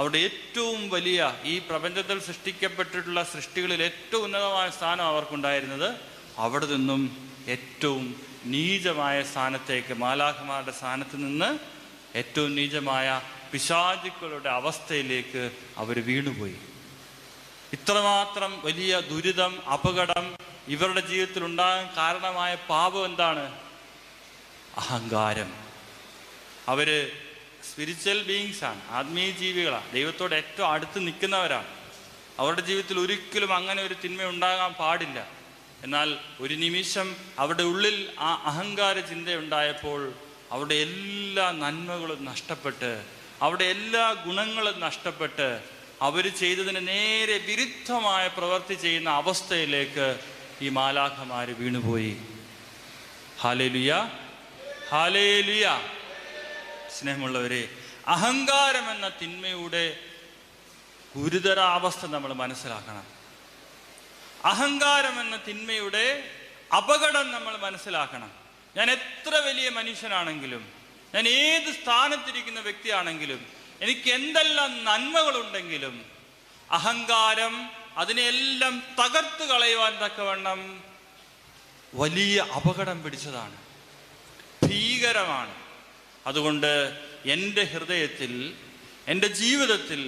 അവിടെ ഏറ്റവും വലിയ, ഈ പ്രപഞ്ചത്തിൽ സൃഷ്ടിക്കപ്പെട്ടിട്ടുള്ള സൃഷ്ടികളിൽ ഏറ്റവും ഉന്നതമായ സ്ഥാനം അവർക്കുണ്ടായിരുന്നത്, അവിടെ നിന്നും ഏറ്റവും നീചമായ സ്ഥാനത്തേക്ക്, മാലാഖമാരുടെ സ്ഥാനത്ത് നിന്ന് ഏറ്റവും നീചമായ പിശാചുക്കളുടെ അവസ്ഥയിലേക്ക് അവർ വീണുപോയി. ഇത്രമാത്രം വലിയ ദുരിതം, അപകടം ഇവരുടെ ജീവിതത്തിൽ ഉണ്ടാകാൻ കാരണമായ പാപം എന്താണ്? അഹങ്കാരം. അവര് സ്പിരിച്വൽ ബീയിങ്സാണ്, ആത്മീയ ജീവികളാണ്, ദൈവത്തോട് ഏറ്റവും അടുത്ത് നിൽക്കുന്നവരാണ്. അവരുടെ ജീവിതത്തിൽ ഒരിക്കലും അങ്ങനെ ഒരു തിന്മ ഉണ്ടാകാൻ പാടില്ല. എന്നാൽ ഒരു നിമിഷം അവരുടെ ഉള്ളിൽ ആ അഹങ്കാര ചിന്തയുണ്ടായപ്പോൾ അവരുടെ എല്ലാ നന്മകളും നഷ്ടപ്പെട്ട്, അവരുടെ എല്ലാ ഗുണങ്ങളും നഷ്ടപ്പെട്ട്, അവർ ചെയ്തതിന് നേരെ വിരുദ്ധമായ പ്രവൃത്തി ചെയ്യുന്ന അവസ്ഥയിലേക്ക് ഈ മാലാഖമാര് വീണുപോയി. Hallelujah, hallelujah. സ്നേഹമുള്ളവരെ, അഹങ്കാരം എന്ന തിന്മയുടെ ഗുരുതരാവസ്ഥ നമ്മൾ മനസ്സിലാക്കണം. അഹങ്കാരം എന്ന തിന്മയുടെ അപകടം നമ്മൾ മനസ്സിലാക്കണം. ഞാൻ എത്ര വലിയ മനുഷ്യനാണെങ്കിലും, ഞാൻ ഏത് സ്ഥാനത്തിരിക്കുന്ന വ്യക്തിയാണെങ്കിലും, എനിക്ക് എന്തെല്ലാം നന്മകളുണ്ടെങ്കിലും, അഹങ്കാരം അതിനെല്ലാം തകർത്ത് കളയുവാൻ തക്കവണ്ണം വലിയ അപകടം പിടിച്ചതാണ്, ഭീകരമാണ്. അതുകൊണ്ട് എൻ്റെ ഹൃദയത്തിൽ, എൻ്റെ ജീവിതത്തിൽ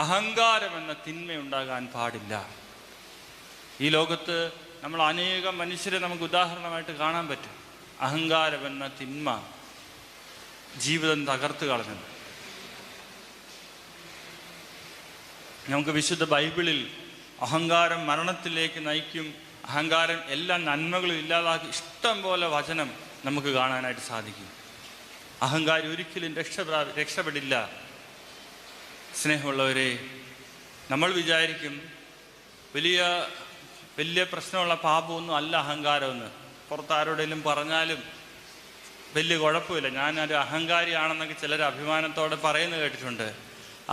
അഹങ്കാരം എന്ന തിന്മ ഉണ്ടാകാൻ പാടില്ല. ഈ ലോകത്ത് നമ്മൾ അനേകം മനുഷ്യരെ നമുക്ക് ഉദാഹരണമായിട്ട് കാണാൻ പറ്റും. അഹങ്കാരം എന്ന തിന്മ ജീവിതം തകർത്ത് കളഞ്ഞത്. നമുക്ക് വിശുദ്ധ ബൈബിളിൽ അഹങ്കാരം മരണത്തിലേക്ക് നയിക്കും, അഹങ്കാരം എല്ലാ നന്മകളും ഇല്ലാതാക്കി ഇഷ്ടം പോലെ വചനം നമുക്ക് കാണാനായിട്ട് സാധിക്കും. അഹങ്കാരം ഒരിക്കലും രക്ഷപ്പെടില്ല. സ്നേഹമുള്ളവരെ, നമ്മൾ വിചാരിക്കും വലിയ പ്രശ്നമുള്ള പാപമൊന്നും അല്ല അഹങ്കാരമെന്ന്. പുറത്താരോടെങ്കിലും പറഞ്ഞാലും വലിയ കുഴപ്പമില്ല, ഞാനൊരു അഹങ്കാരിയാണെന്നൊക്കെ ചിലർ അഭിമാനത്തോടെ പറയുന്നത് കേട്ടിട്ടുണ്ട്.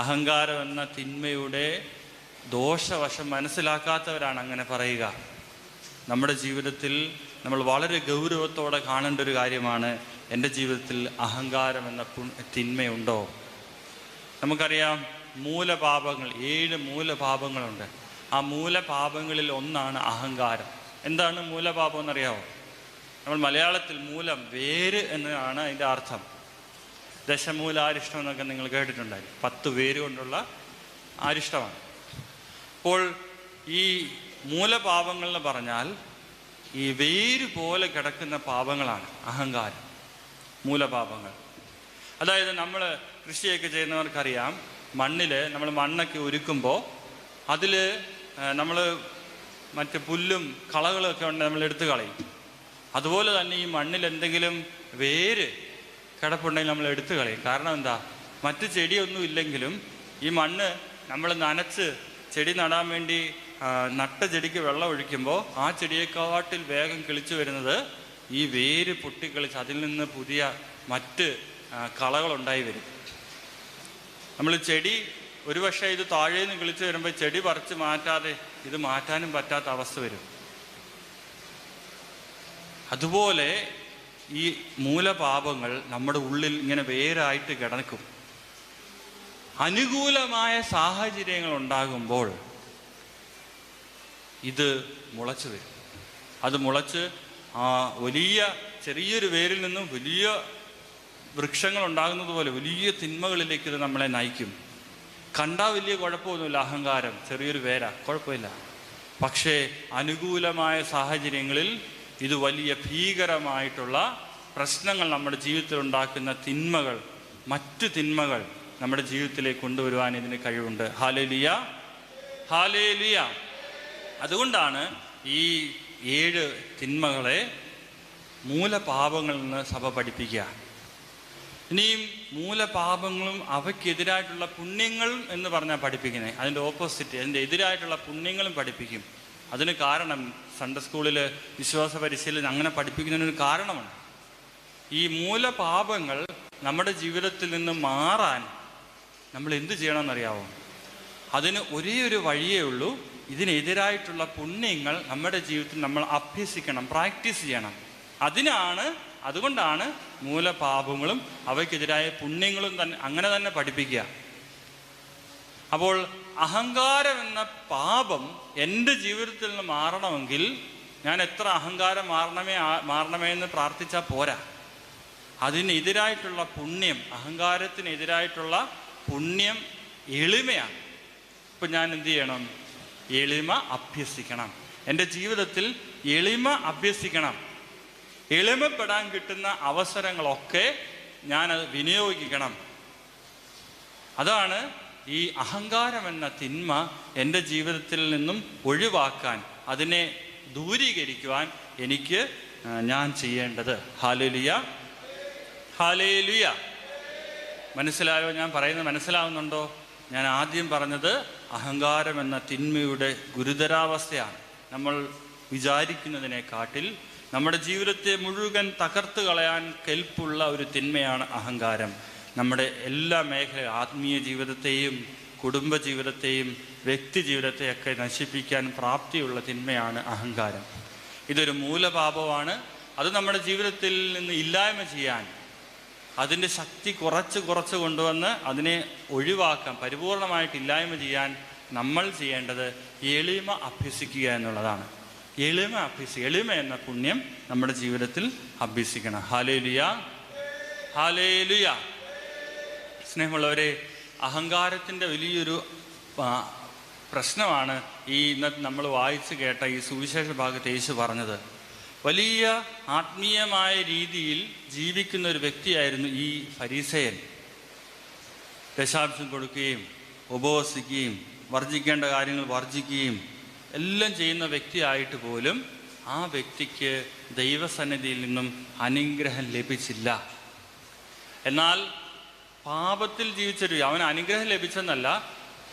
അഹങ്കാരം എന്ന തിന്മയുടെ ദോഷവശം മനസ്സിലാക്കാത്തവരാണ് അങ്ങനെ പറയുക. നമ്മുടെ ജീവിതത്തിൽ നമ്മൾ വളരെ ഗൗരവത്തോടെ കാണേണ്ട ഒരു കാര്യമാണ്, എൻ്റെ ജീവിതത്തിൽ അഹങ്കാരം എന്ന തിന്മയുണ്ടോ? നമുക്കറിയാം, മൂലപാപങ്ങൾ, 7 മൂലപാപങ്ങളുണ്ട്. ആ മൂലപാപങ്ങളിൽ ഒന്നാണ് അഹങ്കാരം. എന്താണ് മൂലപാപം എന്നറിയാമോ? നമ്മൾ മലയാളത്തിൽ മൂലം, വേര് എന്നാണ് അതിൻ്റെ അർത്ഥം. ദശമൂലാരിഷ്ടം എന്നൊക്കെ നിങ്ങൾ കേട്ടിട്ടുണ്ടായി. 10 വേര് കൊണ്ടുള്ള ആരിഷ്ടമാണ്. അപ്പോൾ ഈ മൂലപാപങ്ങൾ എന്ന് പറഞ്ഞാൽ ഈ വേര് പോലെ കിടക്കുന്ന പാപങ്ങളാണ് അഹങ്കാരം, മൂലപാപങ്ങൾ. അതായത് നമ്മൾ കൃഷിയൊക്കെ ചെയ്യുന്നവർക്കറിയാം, നമ്മൾ മണ്ണൊക്കെ ഒരുക്കുമ്പോൾ അതിൽ നമ്മൾ മറ്റ് പുല്ലും കളകളൊക്കെ ഉണ്ട്, നമ്മൾ എടുത്തു കളയും. അതുപോലെ തന്നെ ഈ മണ്ണിൽ എന്തെങ്കിലും വേര് കിടപ്പുണ്ടെങ്കിൽ നമ്മൾ എടുത്തു കളയും. കാരണം എന്താ? മറ്റ് ചെടിയൊന്നും ഇല്ലെങ്കിലും ഈ മണ്ണ് നമ്മൾ നനച്ച് ചെടി നടാൻ വേണ്ടി നട്ട ചെടിക്ക് വെള്ളം ഒഴിക്കുമ്പോൾ ആ ചെടിയെക്കാട്ടിൽ വേഗം കിളിച്ചു വരുന്നത് ഈ വേര് പൊട്ടിക്കളിച്ച് അതിൽ നിന്ന് പുതിയ മറ്റ് കളകളുണ്ടായി വരും. നമ്മൾ ചെടി ഒരുപക്ഷെ ഇത് താഴേന്ന് കിളിച്ചു വരുമ്പോൾ ചെടി പറിച്ച് മാറ്റാതെ ഇത് മാറ്റാനും പറ്റാത്ത അവസ്ഥ വരും. അതുപോലെ ഈ മൂലപാപങ്ങൾ നമ്മുടെ ഉള്ളിൽ ഇങ്ങനെ വേരായിട്ട് കിടക്കും. അനുകൂലമായ സാഹചര്യങ്ങൾ ഉണ്ടാകുമ്പോൾ ഇത് മുളച്ചു വരും. അത് മുളച്ച് വലിയ ചെറിയൊരു വേരിൽ നിന്നും വലിയ വൃക്ഷങ്ങൾ ഉണ്ടാകുന്നത് പോലെ വലിയ തിന്മകളിലേക്ക് ഇത് നമ്മളെ നയിക്കും. കണ്ടാൽ വലിയ കുഴപ്പമൊന്നുമില്ല, അഹങ്കാരം ചെറിയൊരു വേര, കുഴപ്പമില്ല. പക്ഷേ അനുകൂലമായ സാഹചര്യങ്ങളിൽ ഇത് വലിയ ഭീകരമായിട്ടുള്ള പ്രശ്നങ്ങൾ നമ്മുടെ ജീവിതത്തിൽ ഉണ്ടാക്കുന്ന തിന്മകൾ, മറ്റു തിന്മകൾ നമ്മുടെ ജീവിതത്തിലേക്ക് കൊണ്ടുവരുവാൻ ഇതിന് കഴിവുണ്ട്. Hallelujah, hallelujah. അതുകൊണ്ടാണ് ഈ 7 തിന്മകളെ മൂലപാപങ്ങളിൽ നിന്ന് സഭ പഠിപ്പിക്കുക. ഇനിയും മൂലപാപങ്ങളും അവയ്ക്കെതിരായിട്ടുള്ള പുണ്യങ്ങളും എന്ന് പറഞ്ഞാൽ പഠിപ്പിക്കുന്നത്. അതിൻ്റെ ഓപ്പോസിറ്റ്, അതിൻ്റെ എതിരായിട്ടുള്ള പുണ്യങ്ങളും പഠിപ്പിക്കും. അതിന് കാരണം സൺഡേ സ്കൂളിൽ വിശ്വാസ പരിശീലനം അങ്ങനെ പഠിപ്പിക്കുന്നതിനൊരു കാരണമുണ്ട്. ഈ മൂലപാപങ്ങൾ നമ്മുടെ ജീവിതത്തിൽ നിന്ന് മാറാൻ നമ്മൾ എന്ത് ചെയ്യണമെന്നറിയാവോ? അതിന് ഒരേ ഒരു വഴിയേ ഉള്ളൂ. ഇതിനെതിരായിട്ടുള്ള പുണ്യങ്ങൾ നമ്മുടെ ജീവിതത്തിൽ നമ്മൾ അഭ്യസിക്കണം, പ്രാക്ടീസ് ചെയ്യണം. അതുകൊണ്ടാണ് മൂലപാപങ്ങളും അവയ്ക്കെതിരായ പുണ്യങ്ങളും അങ്ങനെ തന്നെ പഠിപ്പിക്കുക. അപ്പോൾ അഹങ്കാരം എന്ന പാപം എൻ്റെ ജീവിതത്തിൽ നിന്ന് മാറണമെങ്കിൽ ഞാൻ എത്ര അഹങ്കാരം മാറണമേ എന്ന് പ്രാർത്ഥിച്ചാൽ പോരാ. അതിനെതിരായിട്ടുള്ള പുണ്യം, അഹങ്കാരത്തിനെതിരായിട്ടുള്ള പുണ്യം എളിമയാണ്. ഇപ്പം ഞാൻ എന്ത് ചെയ്യണം? എളിമ അഭ്യസിക്കണം. എൻ്റെ ജീവിതത്തിൽ എളിമ അഭ്യസിക്കണം. എളിമപ്പെടാൻ കിട്ടുന്ന അവസരങ്ങളൊക്കെ ഞാനത് വിനിയോഗിക്കണം. അതാണ് ഈ അഹങ്കാരം എന്ന തിന്മ എൻ്റെ ജീവിതത്തിൽ നിന്നും ഒഴിവാക്കാൻ, അതിനെ ദൂരീകരിക്കുവാൻ ഞാൻ ചെയ്യേണ്ടത്. Hallelujah, hallelujah. മനസ്സിലായോ? ഞാൻ പറയുന്നത് മനസ്സിലാവുന്നുണ്ടോ? ഞാൻ ആദ്യം പറഞ്ഞത് അഹങ്കാരം എന്ന തിന്മയുടെ ഗുരുതരാവസ്ഥയാണ്. നമ്മൾ വിചാരിക്കുന്നതിനെക്കാട്ടിൽ നമ്മുടെ ജീവിതത്തെ മുഴുവൻ തകർത്ത് കളയാൻ കെൽപ്പുള്ള ഒരു തിന്മയാണ് അഹങ്കാരം. നമ്മുടെ എല്ലാ മേഖല, ആത്മീയ ജീവിതത്തെയും കുടുംബ ജീവിതത്തെയും വ്യക്തി ജീവിതത്തെയൊക്കെ നശിപ്പിക്കാൻ പ്രാപ്തിയുള്ള തിന്മയാണ് അഹങ്കാരം. ഇതൊരു മൂലപാപമാണ്. അത് നമ്മുടെ ജീവിതത്തിൽ നിന്ന് ഇല്ലായ്മ ചെയ്യാൻ, അതിൻ്റെ ശക്തി കുറച്ച് കൊണ്ടുവന്ന് അതിനെ ഒഴിവാക്കാൻ, പരിപൂർണമായിട്ട് ഇല്ലായ്മ ചെയ്യാൻ നമ്മൾ ചെയ്യേണ്ടത് എളിമ അഭ്യസിക്കുക എന്നുള്ളതാണ്. എളിമ എന്ന പുണ്യം നമ്മുടെ ജീവിതത്തിൽ അഭ്യസിക്കണം. Hallelujah, hallelujah. സ്നേഹമുള്ളവരെ, അഹങ്കാരത്തിൻ്റെ വലിയൊരു പ്രശ്നമാണ് ഇന്നത്തെ നമ്മൾ വായിച്ചു കേട്ട ഈ സുവിശേഷ ഭാഗത്ത് യേശു പറഞ്ഞത്. വലിയ ആത്മീയമായ രീതിയിൽ ജീവിക്കുന്ന ഒരു വ്യക്തിയായിരുന്നു ഈ ഫരീസയൻ. ദശാംശം കൊടുക്കുകയും ഉപവസിക്കുകയും വർജിക്കേണ്ട കാര്യങ്ങൾ വർജിക്കുകയും എല്ലാം ചെയ്യുന്ന വ്യക്തിയായിട്ട് പോലും ആ വ്യക്തിക്ക് ദൈവസന്നിധിയിൽ നിന്നും അനുഗ്രഹം ലഭിച്ചില്ല. എന്നാൽ പാപത്തിൽ അവന് അനുഗ്രഹം ലഭിച്ചെന്നല്ല,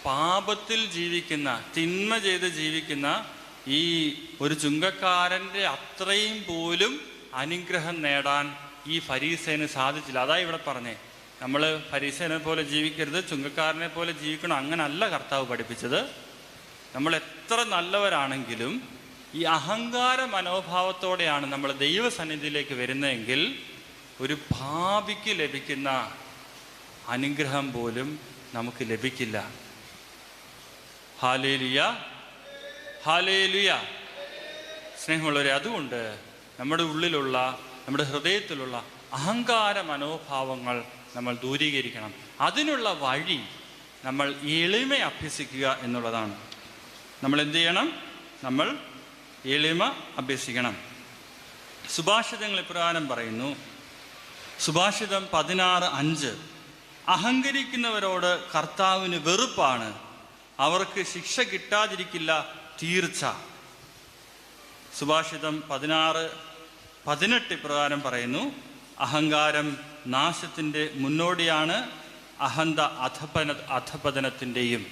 പാപത്തിൽ ജീവിക്കുന്ന, തിന്മ ചെയ്ത് ജീവിക്കുന്ന ഈ ഒരു ചുങ്കക്കാരൻ്റെ അത്രയും പോലും അനുഗ്രഹം നേടാൻ ഈ ഫരീസേന് സാധിച്ചില്ല. അതാ ഇവിടെ പറഞ്ഞേ, നമ്മൾ ഫരീസേനെ പോലെ ജീവിക്കരുത്, ചുങ്കക്കാരനെ പോലെ ജീവിക്കണം, അങ്ങനല്ല കർത്താവ് പഠിപ്പിച്ചത്. നമ്മൾ എത്ര നല്ലവരാണെങ്കിലും ഈ അഹങ്കാര മനോഭാവത്തോടെയാണ് നമ്മൾ ദൈവസന്നിധിയിലേക്ക് വരുന്നതെങ്കിൽ ഒരു പാപിക്ക് ലഭിക്കുന്ന അനുഗ്രഹം പോലും നമുക്ക് ലഭിക്കില്ല. Hallelujah, hallelujah. സ്നേഹമുള്ളവരെ, അതുകൊണ്ട് നമ്മുടെ ഉള്ളിലുള്ള, നമ്മുടെ ഹൃദയത്തിലുള്ള അഹങ്കാര മനോഭാവങ്ങൾ നമ്മൾ ദൂരീകരിക്കണം. അതിനുള്ള വഴി നമ്മൾ എളിമ അഭ്യസിക്കുക എന്നുള്ളതാണ്. നമ്മൾ എന്ത് ചെയ്യണം? നമ്മൾ എളിമ അഭ്യസിക്കണം. സുഭാഷിതങ്ങൾ ഇപ്രകാരം പറയുന്നു. സുഭാഷിതം 16:5, അഹങ്കരിക്കുന്നവരോട് കർത്താവിന് വെറുപ്പാണ്, അവർക്ക് ശിക്ഷ കിട്ടാതിരിക്കില്ല തീർച്ച. സുഭാഷിതം 16:18 ഇപ്രകാരം പറയുന്നു. അഹങ്കാരം നാശത്തിൻ്റെ മുന്നോടിയാണ്, അഹന്ത അധപതനത്തിൻ്റെയും.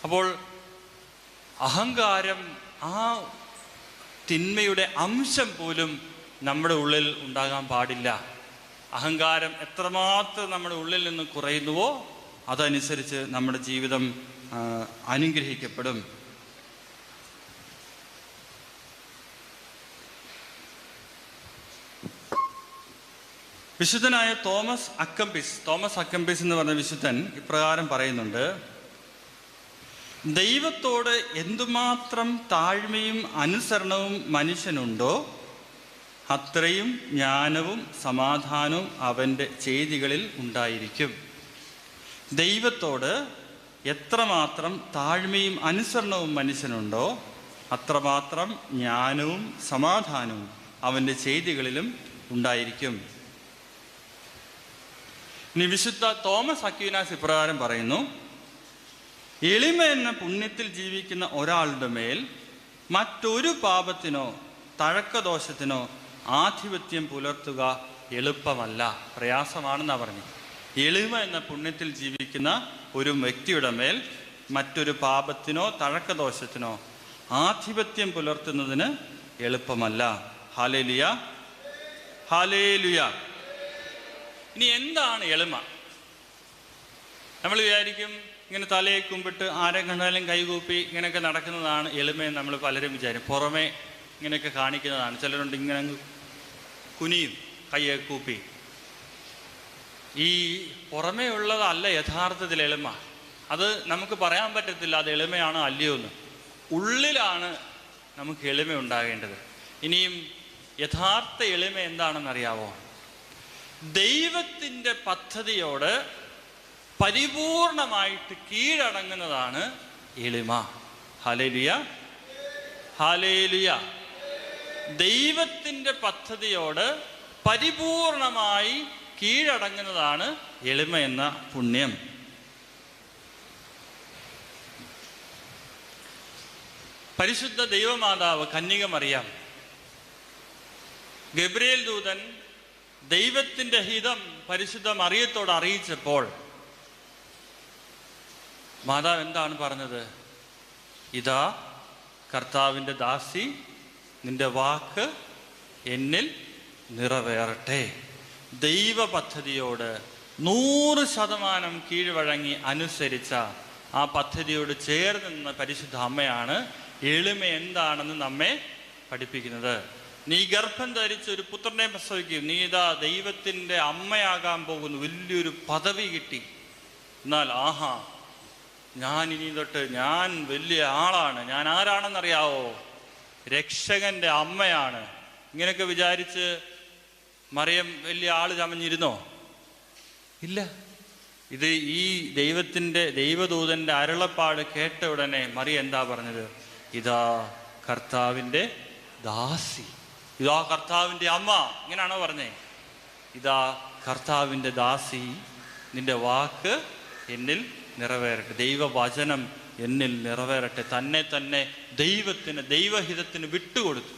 അപ്പോൾ അഹങ്കാരം, ആ തിന്മയുടെ അംശം പോലും നമ്മുടെ ഉള്ളിൽ ഉണ്ടാകാൻ പാടില്ല. അഹങ്കാരം എത്രമാത്രം നമ്മുടെ ഉള്ളിൽ നിന്ന് കുറയുന്നുവോ അതനുസരിച്ച് നമ്മുടെ ജീവിതം അനുഗ്രഹിക്കപ്പെടും. വിശുദ്ധനായ തോമസ് അക്കംപിസ് എന്ന് പറഞ്ഞ വിശുദ്ധൻ ഇപ്രകാരം പറയുന്നുണ്ട്. ദൈവത്തോട് എന്തുമാത്രം താഴ്മയും അനുസരണവും മനുഷ്യനുണ്ടോ അത്രയും ജ്ഞാനവും സമാധാനവും അവൻ്റെ ചെയ്തികളിൽ ഉണ്ടായിരിക്കും. ദൈവത്തോട് എത്രമാത്രം താഴ്മയും അനുസരണവും മനുഷ്യനുണ്ടോ അത്രമാത്രം ജ്ഞാനവും സമാധാനവും അവൻ്റെ ചെയ്തികളിലും ഉണ്ടായിരിക്കും. ഇനി വിശുദ്ധ തോമസ് അക്വീനാസ് ഇപ്രകാരം പറയുന്നു. എളിമ എന്ന പുണ്യത്തിൽ ജീവിക്കുന്ന ഒരാളുടെ മേൽ മറ്റൊരു പാപത്തിനോ തഴക്കദോഷത്തിനോ ആധിപത്യം പുലർത്തുക എളുപ്പമല്ല, പ്രയാസമാണെന്നാണ് പറഞ്ഞു. എളിമ എന്ന പുണ്യത്തിൽ ജീവിക്കുന്ന ഒരു വ്യക്തിയുടെ മേൽ മറ്റൊരു പാപത്തിനോ തഴക്കദോഷത്തിനോ ആധിപത്യം പുലർത്തുന്നതിന് എളുപ്പമല്ല. Hallelujah, hallelujah. ഇനി എന്താണ് എളിമ? നമ്മൾ വിചാരിക്കും ഇങ്ങനെ തലയെ കുമ്പിട്ട് ആരെ കണ്ടാലും കൈകൂപ്പി ഇങ്ങനെയൊക്കെ നടക്കുന്നതാണ് എളിമയെന്ന് നമ്മൾ പലരും വിചാരിക്കും. പുറമേ ഇങ്ങനെയൊക്കെ കാണിക്കുന്നതാണ്. ചിലരുണ്ട് ഇങ്ങനെ കുനിയും കയ്യെ കൂപ്പി. ഈ പുറമേ ഉള്ളതല്ല യഥാർത്ഥത്തിൽ എളിമ. അത് നമുക്ക് പറയാൻ പറ്റത്തില്ല അത് എളിമയാണോ അല്ലയോ എന്ന്. ഉള്ളിലാണ് നമുക്ക് എളിമ ഉണ്ടാകേണ്ടത്. ഇനിയും യഥാർത്ഥ എളിമ എന്താണെന്നറിയാവോ? ദൈവത്തിൻ്റെ പദ്ധതിയോട് പരിപൂർണമായിട്ട് കീഴടങ്ങുന്നതാണ് എളിമ. Hallelujah, hallelujah. ദൈവത്തിൻ്റെ പദ്ധതിയോട് പരിപൂർണമായി കീഴടങ്ങുന്നതാണ് എളിമ എന്ന പുണ്യം. പരിശുദ്ധ ദൈവമാതാവ് കന്യക മറിയാം, ഗബ്രിയേൽ ദൂതൻ ദൈവത്തിൻ്റെ ഹിതം പരിശുദ്ധ മറിയത്തോട് അറിയിച്ചപ്പോൾ മാതാവ് എന്താണ് പറഞ്ഞത്? ഇതാ കർത്താവിൻ്റെ ദാസി, നിന്റെ വാക്ക് എന്നിൽ നിറവേറട്ടെ. ദൈവ പദ്ധതിയോട് 100% കീഴ്വഴങ്ങി അനുസരിച്ച ആ പദ്ധതിയോട് ചേർന്ന് നിന്ന പരിശുദ്ധ അമ്മയാണ് എളിമ എന്താണെന്ന് നമ്മെ പഠിപ്പിക്കുന്നത്. നീ ഗർഭം ധരിച്ച് ഒരു പുത്രനെ പ്രസവിക്കും, നീ ഇതാ ദൈവത്തിൻ്റെ അമ്മയാകാൻ പോകുന്നു, വലിയൊരു പദവി കിട്ടി. എന്നാൽ ആഹാ, ഞാൻ ഇനി തൊട്ട് ഞാൻ വലിയ ആളാണ്, ഞാൻ ആരാണെന്നറിയാവോ? രക്ഷകന്റെ അമ്മയാണ്. ഇങ്ങനെയൊക്കെ വിചാരിച്ച് മറിയം വലിയ ആള് ചമഞ്ഞിരുന്നോ? ഇല്ല. ഇത് ഈ ദൈവദൂതന്റെ അരുളപ്പാട് കേട്ട ഉടനെ മറിയം എന്താ പറഞ്ഞത്? ഇതാ കർത്താവിൻ്റെ ദാസി, ഇതാ കർത്താവിൻ്റെ അമ്മ. ഇങ്ങനെയാണോ പറഞ്ഞേ? ഇതാ കർത്താവിൻ്റെ ദാസി, നിന്റെ വാക്ക് എന്നിൽ നിറവേറട്ടെ, ദൈവവചനം എന്നിൽ നിറവേറട്ടെ. തന്നെ ദൈവഹിതത്തിന് വിട്ടുകൊടുത്തു.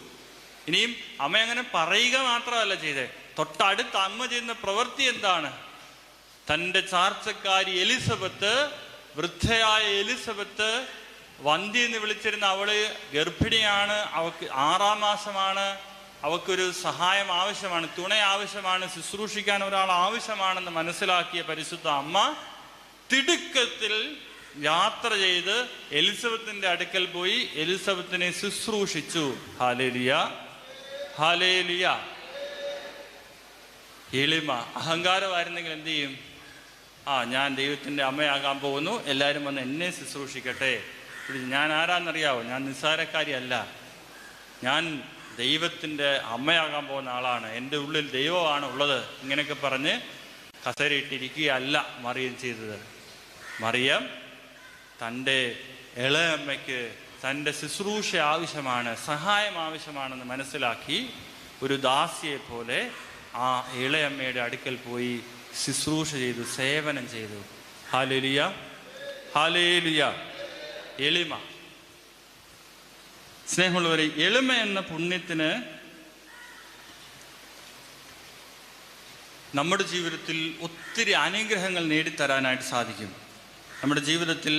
ഇനിയും അമ്മ അങ്ങനെ പറയുക മാത്രമല്ല ചെയ്തേ, തൊട്ടടുത്ത് അമ്മ ചെയ്യുന്ന പ്രവൃത്തി എന്താണ്? തൻ്റെ ചാർച്ചക്കാരി എലിസബത്ത്, വൃദ്ധയായ എലിസബത്ത്, വന്ധ്യ എന്ന് വിളിച്ചിരുന്ന അവള് ഗർഭിണിയാണ്, അവൾക്ക് 6-ാം മാസമാണ്, അവൾക്കൊരു സഹായം ആവശ്യമാണ്, തുണ ആവശ്യമാണ്, ശുശ്രൂഷിക്കാൻ ഒരാൾ ആവശ്യമാണെന്ന് മനസ്സിലാക്കിയ പരിശുദ്ധ അമ്മ തിടുക്കത്തിൽ യാത്ര ചെയ്ത് എലിസബത്തിന്റെ അടുക്കൽ പോയി എലിസബത്തിനെ ശുശ്രൂഷിച്ചു. Hallelujah, hallelujah. എളിമ. അഹങ്കാരമായിരുന്നെങ്കിൽ എന്ത് ചെയ്യും? ഞാൻ ദൈവത്തിൻ്റെ അമ്മയാകാൻ പോകുന്നു, എല്ലാവരും വന്ന് എന്നെ ശുശ്രൂഷിക്കട്ടെ. ഞാൻ ആരാന്നറിയാവോ? ഞാൻ നിസ്സാരക്കാരിയല്ല, ഞാൻ ദൈവത്തിൻ്റെ അമ്മയാകാൻ പോകുന്ന ആളാണ്, എൻ്റെ ഉള്ളിൽ ദൈവമാണ് ഉള്ളത്. ഇങ്ങനെയൊക്കെ പറഞ്ഞ് കസരയിട്ടിരിക്കുകയല്ല മറിയം ചെയ്തത്. മറിയം തൻ്റെ ഇളയമ്മയ്ക്ക് തൻ്റെ ശുശ്രൂഷ ആവശ്യമാണ്, സഹായം ആവശ്യമാണെന്ന് മനസ്സിലാക്കി ഒരു ദാസിയെ പോലെ ആ ഇളയമ്മയുടെ അടുക്കൽ പോയി ശുശ്രൂഷ ചെയ്തു, സേവനം ചെയ്തു. Hallelujah, hallelujah. എളിമ. സ്നേഹമുള്ളവരെ, എളിമ എന്ന പുണ്യത്തിന് നമ്മുടെ ജീവിതത്തിൽ ഒത്തിരി അനുഗ്രഹങ്ങൾ നേടിത്തരാനായിട്ട് സാധിക്കും. നമ്മുടെ ജീവിതത്തിൽ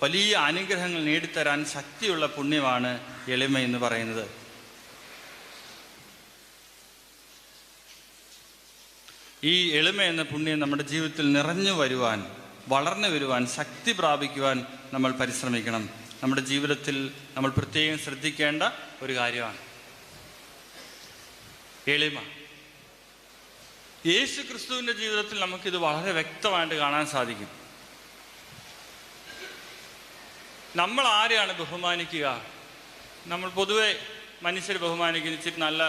വലിയ അനുഗ്രഹങ്ങൾ നേടിത്തരാൻ ശക്തിയുള്ള പുണ്യമാണ് എളിമ എന്ന് പറയുന്നത്. ഈ എളിമ എന്ന പുണ്യം നമ്മുടെ ജീവിതത്തിൽ നിറഞ്ഞു വരുവാൻ, വളർന്നു വരുവാൻ, ശക്തി പ്രാപിക്കുവാൻ നമ്മൾ പരിശ്രമിക്കണം. നമ്മുടെ ജീവിതത്തിൽ നമ്മൾ പ്രത്യേകം ശ്രദ്ധിക്കേണ്ട ഒരു കാര്യമാണ് എളിമ. യേശു ക്രിസ്തുവിൻ്റെ ജീവിതത്തിൽ നമുക്കിത് വളരെ വ്യക്തമായിട്ട് കാണാൻ സാധിക്കും. നമ്മൾ ആരെയാണ് ബഹുമാനിക്കുക? നമ്മൾ പൊതുവെ മനുഷ്യർ ബഹുമാനിക്കുന്ന ഇച്ചിരി നല്ല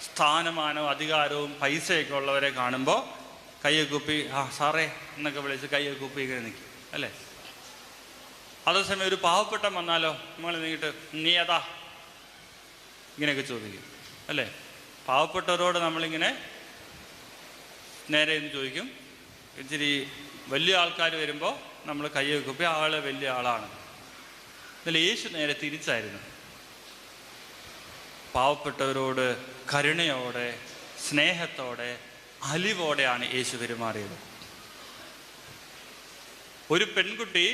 സ്ഥാനമാനവും അധികാരവും പൈസയൊക്കെ ഉള്ളവരെ കാണുമ്പോൾ കയ്യെ കുപ്പി സാറേ എന്നൊക്കെ വിളിച്ച് കയ്യെ കുപ്പി ഇങ്ങനെ നിൽക്കും, അല്ലേ? അതേസമയം ഒരു പാവപ്പെട്ട വന്നാലോ നമ്മൾ നീട്ട് നീ ഏതാ ഇങ്ങനെയൊക്കെ ചോദിക്കും, അല്ലേ? പാവപ്പെട്ടവരോട് നമ്മളിങ്ങനെ നേരെ എന്ന് ചോദിക്കും. ഇച്ചിരി വലിയ ആൾക്കാർ വരുമ്പോൾ നമ്മൾ കയ്യെ കുപ്പി ആള് വലിയ ആളാണ്. എന്നാൽ യേശു നേരെ തിരിച്ചായിരുന്നു. പാവപ്പെട്ടവരോട് കരുണയോടെ, സ്നേഹത്തോടെ, അലിവോടെയാണ് യേശു പെരുമാറിയത്. ഒരു പെൺകുട്ടി,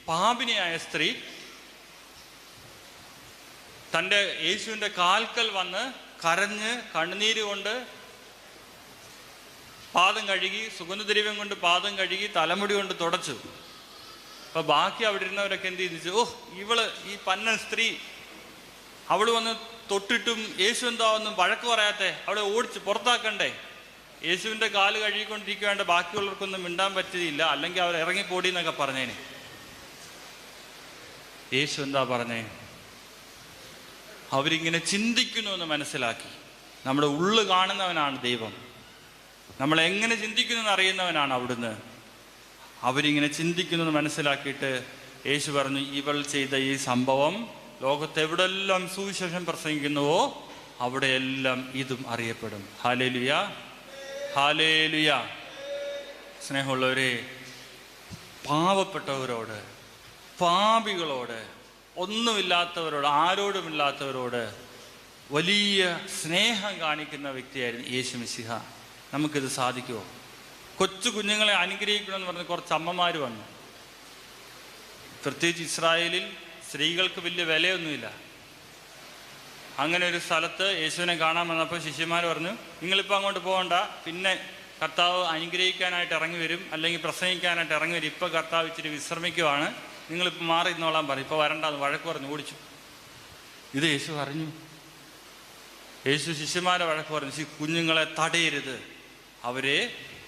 പാപിനിയായ സ്ത്രീ, തൻ്റെ യേശുവിൻ്റെ കാൽക്കൽ വന്ന് കരഞ്ഞ് കണ്ണുനീര് കൊണ്ട് പാദം കഴുകി, സുഗന്ധദ്രവ്യം കൊണ്ട് പാദം കഴുകി, തലമുടി കൊണ്ട് തുടച്ചു. അപ്പൊ ബാക്കി അവിടെ ഇരുന്നവരൊക്കെ എന്ത് ചെയ്തിച്ചു, ഇവള് ഈ പന്നൻ സ്ത്രീ, അവള് വന്ന് തൊട്ടിട്ടും യേശു എന്താ ഒന്നും വഴക്ക് പറയാത്തെ, അവളെ ഓടിച്ച് പുറത്താക്കണ്ടേ. യേശുവിൻ്റെ കാല് കഴുകിക്കൊണ്ടിരിക്കുകയാണ്ട് ബാക്കിയുള്ളവർക്കൊന്നും മിണ്ടാൻ പറ്റിയില്ല, അല്ലെങ്കിൽ അവർ ഇറങ്ങിപ്പോടി എന്നൊക്കെ പറഞ്ഞേനെ. യേശു എന്താ പറഞ്ഞേ? അവരിങ്ങനെ ചിന്തിക്കുന്നു എന്ന് മനസ്സിലാക്കി. നമ്മുടെ ഉള്ളു കാണുന്നവനാണ് ദൈവം, നമ്മളെങ്ങനെ ചിന്തിക്കുന്നു എന്ന് അറിയുന്നവനാണ് അവിടുന്ന്. അവരിങ്ങനെ ചിന്തിക്കുന്നു എന്ന് മനസ്സിലാക്കിയിട്ട് യേശു പറഞ്ഞു, ഇവൾ ചെയ്ത ഈ സംഭവം ലോകത്തെവിടെല്ലാം സുവിശേഷം പ്രസംഗിക്കുന്നുവോ അവിടെയെല്ലാം ഇതും അറിയപ്പെടും. Hallelujah, hallelujah. സ്നേഹമുള്ളവരെ, പാവപ്പെട്ടവരോട്, പാപികളോട്, ഒന്നുമില്ലാത്തവരോട്, ആരോടുമില്ലാത്തവരോട് വലിയ സ്നേഹം കാണിക്കുന്ന വ്യക്തിയായിരുന്നു യേശു മിശിഹ. നമുക്കിത് സാധിക്കുമോ? കൊച്ചു കുഞ്ഞുങ്ങളെ അനുഗ്രഹിക്കണമെന്ന് പറഞ്ഞ് കുറച്ച് അമ്മമാർ വന്നു. പ്രത്യേകിച്ച് ഇസ്രായേലിൽ സ്ത്രീകൾക്ക് വലിയ വിലയൊന്നുമില്ല. അങ്ങനെ ഒരു സ്ഥലത്ത് യേശുവിനെ കാണാൻ വന്നപ്പോൾ ശിഷ്യന്മാർ പറഞ്ഞു, നിങ്ങളിപ്പോൾ അങ്ങോട്ട് പോകണ്ട, പിന്നെ കർത്താവ് അനുഗ്രഹിക്കാനായിട്ട് ഇറങ്ങി വരും, അല്ലെങ്കിൽ പ്രസംഗിക്കാനായിട്ട് ഇറങ്ങി വരും. ഇപ്പോൾ കർത്താവ് ഇച്ചിരി വിശ്രമിക്കുവാണ്, നിങ്ങളിപ്പോൾ മാറി ഇന്നോളാൻ പറയും, ഇപ്പോൾ വരണ്ടെന്ന് വഴക്ക് പറഞ്ഞു ഓടിച്ചു. ഇത് യേശു പറഞ്ഞു. യേശു ശിഷ്യന്മാരെ വഴക്ക് പറഞ്ഞു, കുഞ്ഞുങ്ങളെ തടയരുത്, അവരെ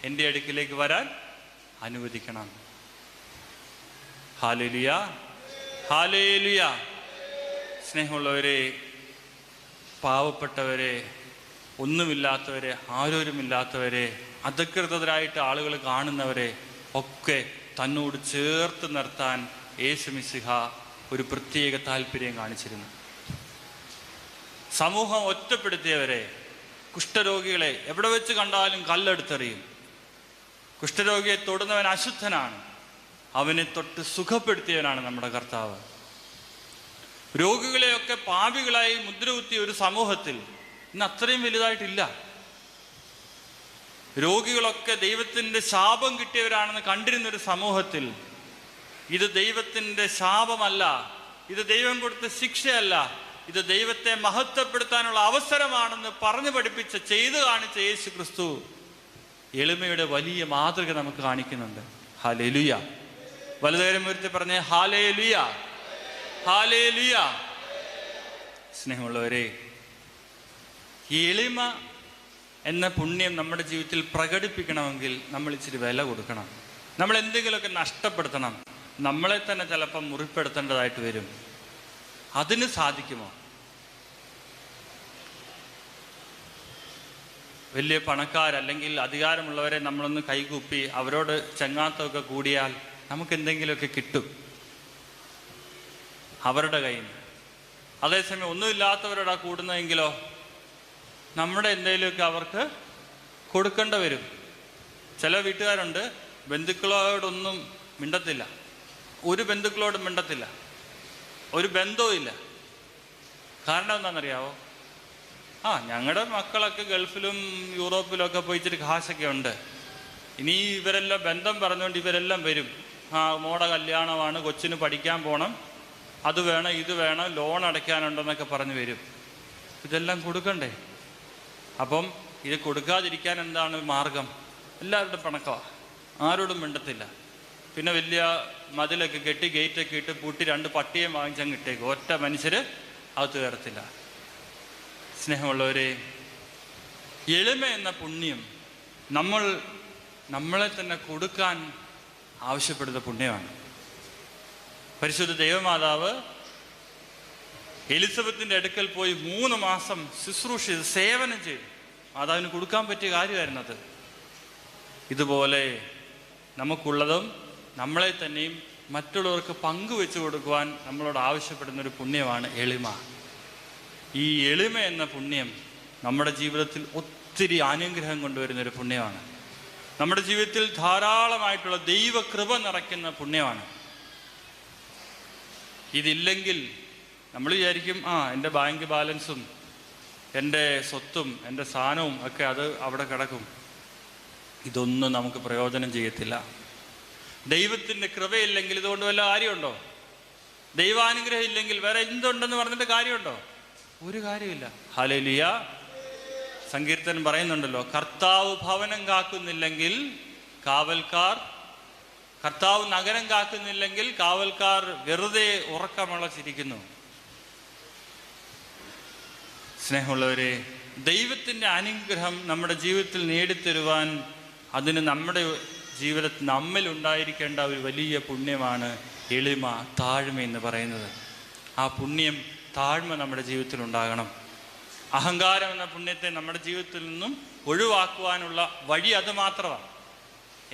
എൻ്റെ അടുക്കിലേക്ക് വരാൻ അനുവദിക്കണം. Hallelujah, hallelujah. സ്നേഹമുള്ളവരെ, പാവപ്പെട്ടവരെ, ഒന്നുമില്ലാത്തവരെ, ആരോരുമില്ലാത്തവരെ, അധകൃതരായിട്ട് ആളുകൾ കാണുന്നവരെ ഒക്കെ തന്നോട് ചേർത്ത് നിർത്താൻ യേശു മിശിഹ ഒരു പ്രത്യേക താല്പര്യം കാണിച്ചിരുന്നു. സമൂഹം ഒറ്റപ്പെടുത്തിയവരെ, കുഷ്ഠരോഗികളെ എവിടെ വെച്ച് കണ്ടാലും കല്ലെടുത്തെറിയും. കുഷ്ഠരോഗിയെ തൊടുന്നവൻ അശുദ്ധനാണ്, അവനെ തൊട്ട് സുഖപ്പെടുത്തിയവനാണ് നമ്മുടെ കർത്താവ്. രോഗികളെയൊക്കെ പാപികളായി മുദ്രകുത്തിയ ഒരു സമൂഹത്തിൽ ഇന്ന് അത്രയും വലുതായിട്ടില്ല. രോഗികളൊക്കെ ദൈവത്തിൻ്റെ ശാപം കിട്ടിയവരാണെന്ന് കണ്ടിരുന്നൊരു സമൂഹത്തിൽ ഇത് ദൈവത്തിൻ്റെ ശാപമല്ല, ഇത് ദൈവം കൊടുത്ത ശിക്ഷയല്ല, ഇത് ദൈവത്തെ മഹത്വപ്പെടുത്താനുള്ള അവസരമാണെന്ന് പറഞ്ഞു പഠിപ്പിച്ച, ചെയ്തു കാണിച്ച യേശു ക്രിസ്തു എളിമയുടെ വലിയ മാതൃക നമുക്ക് കാണിക്കുന്നുണ്ട്. ഹല്ലേലൂയ. വലതുകരം ഉയർത്തി പറഞ്ഞേ ഹല്ലേലൂയ, ഹല്ലേലൂയ. സ്നേഹമുള്ളവരെ, എളിമ എന്ന പുണ്യം നമ്മുടെ ജീവിതത്തിൽ പ്രകടിപ്പിക്കണമെങ്കിൽ നമ്മൾ ഇച്ചിരി വില കൊടുക്കണം. നമ്മൾ എന്തെങ്കിലുമൊക്കെ നഷ്ടപ്പെടുത്തണം, നമ്മളെ തന്നെ ചിലപ്പം മുറിപ്പെടുത്തേണ്ടതായിട്ട് വരും. അതിന് സാധിക്കുമോ? വലിയ പണക്കാരല്ലെങ്കിൽ അധികാരമുള്ളവരെ നമ്മളൊന്ന് കൈകൂപ്പി അവരോട് ചങ്ങാത്തമൊക്കെ കൂടിയാൽ നമുക്ക് എന്തെങ്കിലുമൊക്കെ കിട്ടും അവരുടെ കയ്യിൽ നിന്ന്. അതേസമയം ഒന്നുമില്ലാത്തവരോടാ കൂടുന്നതെങ്കിലോ നമ്മുടെ എന്തെങ്കിലുമൊക്കെ അവർക്ക് കൊടുക്കേണ്ടി വരും. ചില വീട്ടുകാരുണ്ട്, ബന്ധുക്കളോടൊന്നും മിണ്ടത്തില്ല, ഒരു ബന്ധുക്കളോടും മിണ്ടത്തില്ല, ഒരു ബന്ധവും ഇല്ല. കാരണം എന്താണെന്നറിയാവോ? ഞങ്ങളുടെ മക്കളൊക്കെ ഗൾഫിലും യൂറോപ്പിലൊക്കെ പോയി ഇച്ചിരി കാശൊക്കെ ഉണ്ട്, ഇനി ഇവരെല്ലാം ബന്ധം പറഞ്ഞുകൊണ്ട് ഇവരെല്ലാം വരും. മോടെ കല്യാണമാണ്, കൊച്ചിന് പഠിക്കാൻ പോകണം, അത് വേണം, ഇത് വേണം, ലോൺ അടയ്ക്കാനുണ്ടെന്നൊക്കെ പറഞ്ഞു വരും. ഇതെല്ലാം കൊടുക്കണ്ടേ? അപ്പം ഇത് കൊടുക്കാതിരിക്കാൻ എന്താണ് മാർഗം? എല്ലാവരുടെ പണക്കമാണ്, ആരോടും മിണ്ടത്തില്ല. പിന്നെ വലിയ മതിലൊക്കെ കെട്ടി ഗേറ്റൊക്കെ ഇട്ട് പൂട്ടി 2 പട്ടിയെ വാങ്ങിച്ചങ്ങ് ഇട്ടേക്കും, ഒറ്റ മനുഷ്യർ അകത്ത് കയറത്തില്ല. സ്നേഹമുള്ളവരെ, എളിമ എന്ന പുണ്യം നമ്മളെ തന്നെ കൊടുക്കാൻ ആവശ്യപ്പെടുന്ന പുണ്യമാണ്. പരിശുദ്ധ ദൈവമാതാവ് എലിസബത്തിൻ്റെ അടുക്കൽ പോയി 3 മാസം ശുശ്രൂഷ ചെയ്ത് സേവനം ചെയ്തു. മാതാവിന് കൊടുക്കാൻ പറ്റിയ കാര്യമായിരുന്നത്. ഇതുപോലെ നമുക്കുള്ളതും നമ്മളെ തന്നെയും മറ്റുള്ളവർക്ക് പങ്കുവെച്ചു കൊടുക്കുവാൻ നമ്മളോട് ആവശ്യപ്പെടുന്നൊരു പുണ്യമാണ് എളിമ. ഈ എളിമ എന്ന പുണ്യം നമ്മുടെ ജീവിതത്തിൽ ഒത്തിരി അനുഗ്രഹം കൊണ്ടുവരുന്നൊരു പുണ്യമാണ്. നമ്മുടെ ജീവിതത്തിൽ ധാരാളമായിട്ടുള്ള ദൈവകൃപ നിറയ്ക്കുന്ന പുണ്യമാണ്. ഇതില്ലെങ്കിൽ നമ്മൾ വിചാരിക്കും, എൻ്റെ ബാങ്ക് ബാലൻസും എൻ്റെ സ്വത്തും എൻ്റെ സാധനവും ഒക്കെ അത് അവിടെ കിടക്കും. ഇതൊന്നും നമുക്ക് പ്രയോജനം ചെയ്യത്തില്ല. ദൈവത്തിൻ്റെ കൃപയില്ലെങ്കിൽ ഇതുകൊണ്ട് വല്ല കാര്യമുണ്ടോ? ദൈവാനുഗ്രഹം ഇല്ലെങ്കിൽ വേറെ എന്തുണ്ടെന്ന് പറഞ്ഞിട്ട് കാര്യമുണ്ടോ? ഒരു കാര്യമില്ല. ഹല്ലേലൂയ. സങ്കീർത്തനം പറയുന്നുണ്ടല്ലോ, കർത്താവ് ഭവനം കാക്കുന്നില്ലെങ്കിൽ കർത്താവ് നഗരം കാക്കുന്നില്ലെങ്കിൽ കാവൽക്കാർ വെറുതെ ഉറക്കമുളച്ചിരിക്കുന്നു. സ്നേഹമുള്ളവരെ, ദൈവത്തിൻ്റെ അനുഗ്രഹം നമ്മുടെ ജീവിതത്തിൽ നേടിത്തരുവാൻ അതിന് നമ്മുടെ ജീവിതത്തിൽ നമ്മിൽ ഉണ്ടായിരിക്കേണ്ട ഒരു വലിയ പുണ്യമാണ് എളിമ, താഴ്മ എന്ന് പറയുന്നത്. ആ പുണ്യം, താഴ്മ നമ്മുടെ ജീവിതത്തിൽ ഉണ്ടാകണം. അഹങ്കാരം എന്ന പുണ്യത്തെ നമ്മുടെ ജീവിതത്തിൽ നിന്നും ഒഴിവാക്കുവാനുള്ള വഴി അത് മാത്രമാണ്.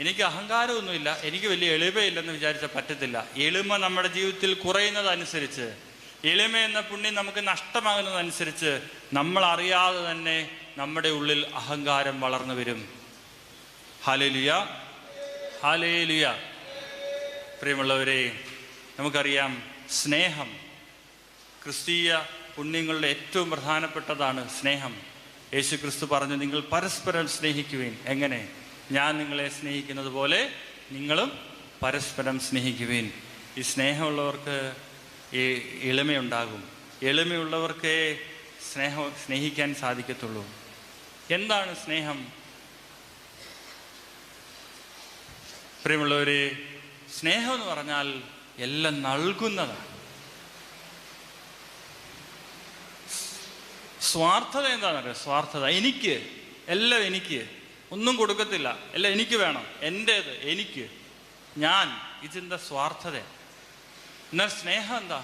എനിക്ക് അഹങ്കാരമൊന്നുമില്ല, എനിക്ക് വലിയ എളിമയില്ലെന്ന് വിചാരിച്ചാൽ പറ്റത്തില്ല. എളിമ നമ്മുടെ ജീവിതത്തിൽ കുറയുന്നതനുസരിച്ച്, എളിമ എന്ന പുണ്യം നമുക്ക് നഷ്ടമാകുന്നതനുസരിച്ച് നമ്മൾ അറിയാതെ തന്നെ നമ്മുടെ ഉള്ളിൽ അഹങ്കാരം വളർന്നു വരും. Hallelujah, hallelujah. പ്രിയമുള്ളവരെ, നമുക്കറിയാം സ്നേഹം ക്രിസ്തീയ പുണ്യങ്ങളുടെ ഏറ്റവും പ്രധാനപ്പെട്ടതാണ് സ്നേഹം. യേശു ക്രിസ്തു പറഞ്ഞു, നിങ്ങൾ പരസ്പരം സ്നേഹിക്കുവിൻ. എങ്ങനെ? ഞാൻ നിങ്ങളെ സ്നേഹിക്കുന്നത് പോലെ നിങ്ങളും പരസ്പരം സ്നേഹിക്കുവിൻ. ഈ സ്നേഹമുള്ളവർക്ക് ഈ എളിമയുണ്ടാകും. എളിമയുള്ളവർക്കേ സ്നേഹിക്കാൻ സാധിക്കത്തുള്ളൂ. എന്താണ് സ്നേഹം? പ്രിയമുള്ളവരെ, സ്നേഹം എന്ന് പറഞ്ഞാൽ എല്ലാം നൽകുന്നതാണ്. സ്വാർത്ഥത എന്താണെന്നറിയോ? സ്വാർത്ഥത, എനിക്ക് എല്ലാം, എനിക്ക് ഒന്നും കൊടുക്കത്തില്ല, എല്ലാം എനിക്ക് വേണം, എൻ്റേത്, എനിക്ക്, ഞാൻ, ഇതിൻ്റെ സ്വാർത്ഥത. എന്നാൽ സ്നേഹം എന്താ?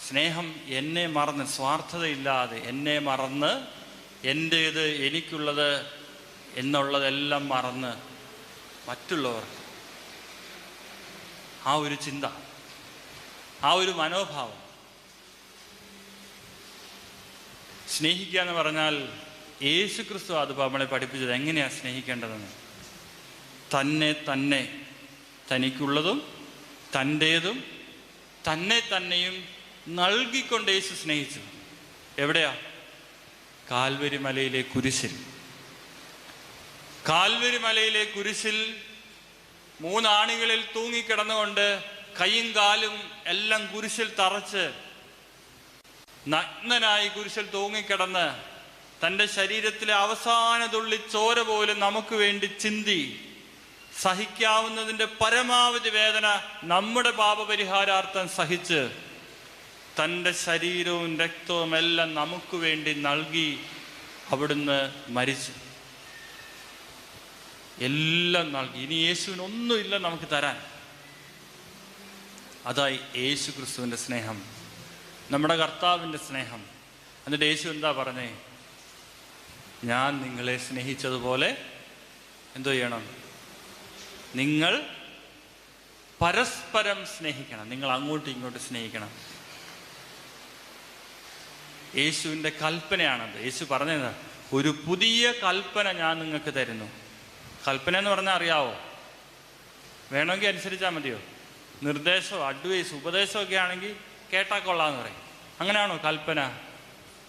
സ്നേഹം എന്നെ മറന്ന്, സ്വാർത്ഥതയില്ലാതെ എന്നെ മറന്ന്, എൻ്റേത്, എനിക്കുള്ളത് എന്നുള്ളതെല്ലാം മറന്ന് മറ്റുള്ളവർക്ക് ആ ഒരു ചിന്ത, ആ ഒരു മനോഭാവം. സ്നേഹിക്കുക എന്ന് പറഞ്ഞാൽ യേശു ക്രിസ്തു അത് നമ്മളെ പഠിപ്പിച്ചത് എങ്ങനെയാണ് സ്നേഹിക്കേണ്ടതെന്ന്. തന്നെ തനിക്കുള്ളതും തൻ്റേതും തന്നെയും നൽകിക്കൊണ്ട് യേശു സ്നേഹിച്ചു. എവിടെയാ? കാൽവരി മലയിലെ കുരിശിൽ. കാൽവരി മലയിലെ കുരിശിൽ 3 ആണികളിൽ തൂങ്ങിക്കിടന്നുകൊണ്ട് കൈയും കാലും എല്ലാം കുരിശിൽ തറച്ച് നഗ്നനായി കുരിശിൽ തൂങ്ങിക്കിടന്ന് തൻ്റെ ശരീരത്തിലെ അവസാന തുള്ളി ചോര പോലും നമുക്ക് വേണ്ടി ചിന്തി സഹിക്കാവുന്നതിൻ്റെ പരമാവധി വേദന നമ്മുടെ പാപപരിഹാരാർത്ഥം സഹിച്ച് തൻ്റെ ശരീരവും രക്തവും എല്ലാം നമുക്ക് വേണ്ടി നൽകി അവിടുന്ന് മരിച്ചു. എല്ലാം നൽകി. ഇനി യേശുവിനൊന്നുമില്ല നമുക്ക് തരാൻ. അതായി യേശു ക്രിസ്തുവിൻ്റെ സ്നേഹം, നമ്മുടെ കർത്താവിൻ്റെ സ്നേഹം. എന്നിട്ട് യേശു എന്താ പറഞ്ഞേ? ഞാൻ നിങ്ങളെ സ്നേഹിച്ചതുപോലെ എന്തോ ചെയ്യണം? നിങ്ങൾ പരസ്പരം സ്നേഹിക്കണം. നിങ്ങൾ അങ്ങോട്ടും ഇങ്ങോട്ടും സ്നേഹിക്കണം. യേശുവിൻ്റെ കൽപ്പനയാണത്. യേശു പറഞ്ഞത്, ഒരു പുതിയ കൽപ്പന ഞാൻ നിങ്ങൾക്ക് തരുന്നു. കൽപ്പന എന്ന് പറഞ്ഞാൽ അറിയാവോ? വേണമെങ്കിൽ അനുസരിച്ചാൽ മതിയോ? നിർദ്ദേശമോ അഡ്വൈസ് ഉപദേശമൊക്കെ ആണെങ്കിൽ കേട്ടാൽ കൊള്ളാമെന്ന് പറയും. അങ്ങനെയാണോ കൽപ്പന?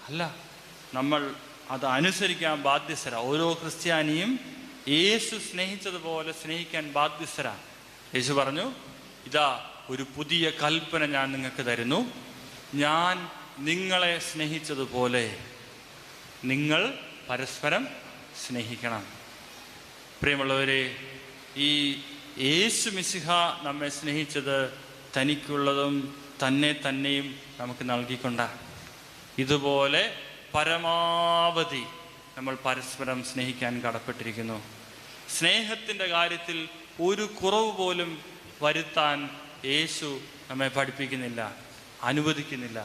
അല്ല, നമ്മൾ അത് അനുസരിക്കാൻ ബാധ്യസ്ഥരാ. ഓരോ ക്രിസ്ത്യാനിയും യേശു സ്നേഹിച്ചതുപോലെ സ്നേഹിക്കാൻ ബാധ്യസ്ഥരാണ്. യേശു പറഞ്ഞു, ഇതാ ഒരു പുതിയ കൽപ്പന ഞാൻ നിങ്ങൾക്ക് തരുന്നു. ഞാൻ നിങ്ങളെ സ്നേഹിച്ചതുപോലെ നിങ്ങൾ പരസ്പരം സ്നേഹിക്കണം. പ്രിയമുള്ളവരെ, ഈ യേശു മിശിഹ നമ്മെ സ്നേഹിച്ചത് തനിക്കുള്ളതും തന്നെയും നമുക്ക് നൽകിക്കൊണ്ടാണ്. ഇതുപോലെ പരമാവധി നമ്മൾ പരസ്പരം സ്നേഹിക്കാൻ കടപ്പെട്ടിരിക്കുന്നു. സ്നേഹത്തിൻ്റെ കാര്യത്തിൽ ഒരു കുറവ് പോലും വരുത്താൻ യേശു നമ്മെ പഠിപ്പിക്കുന്നില്ല, അനുവദിക്കുന്നില്ല.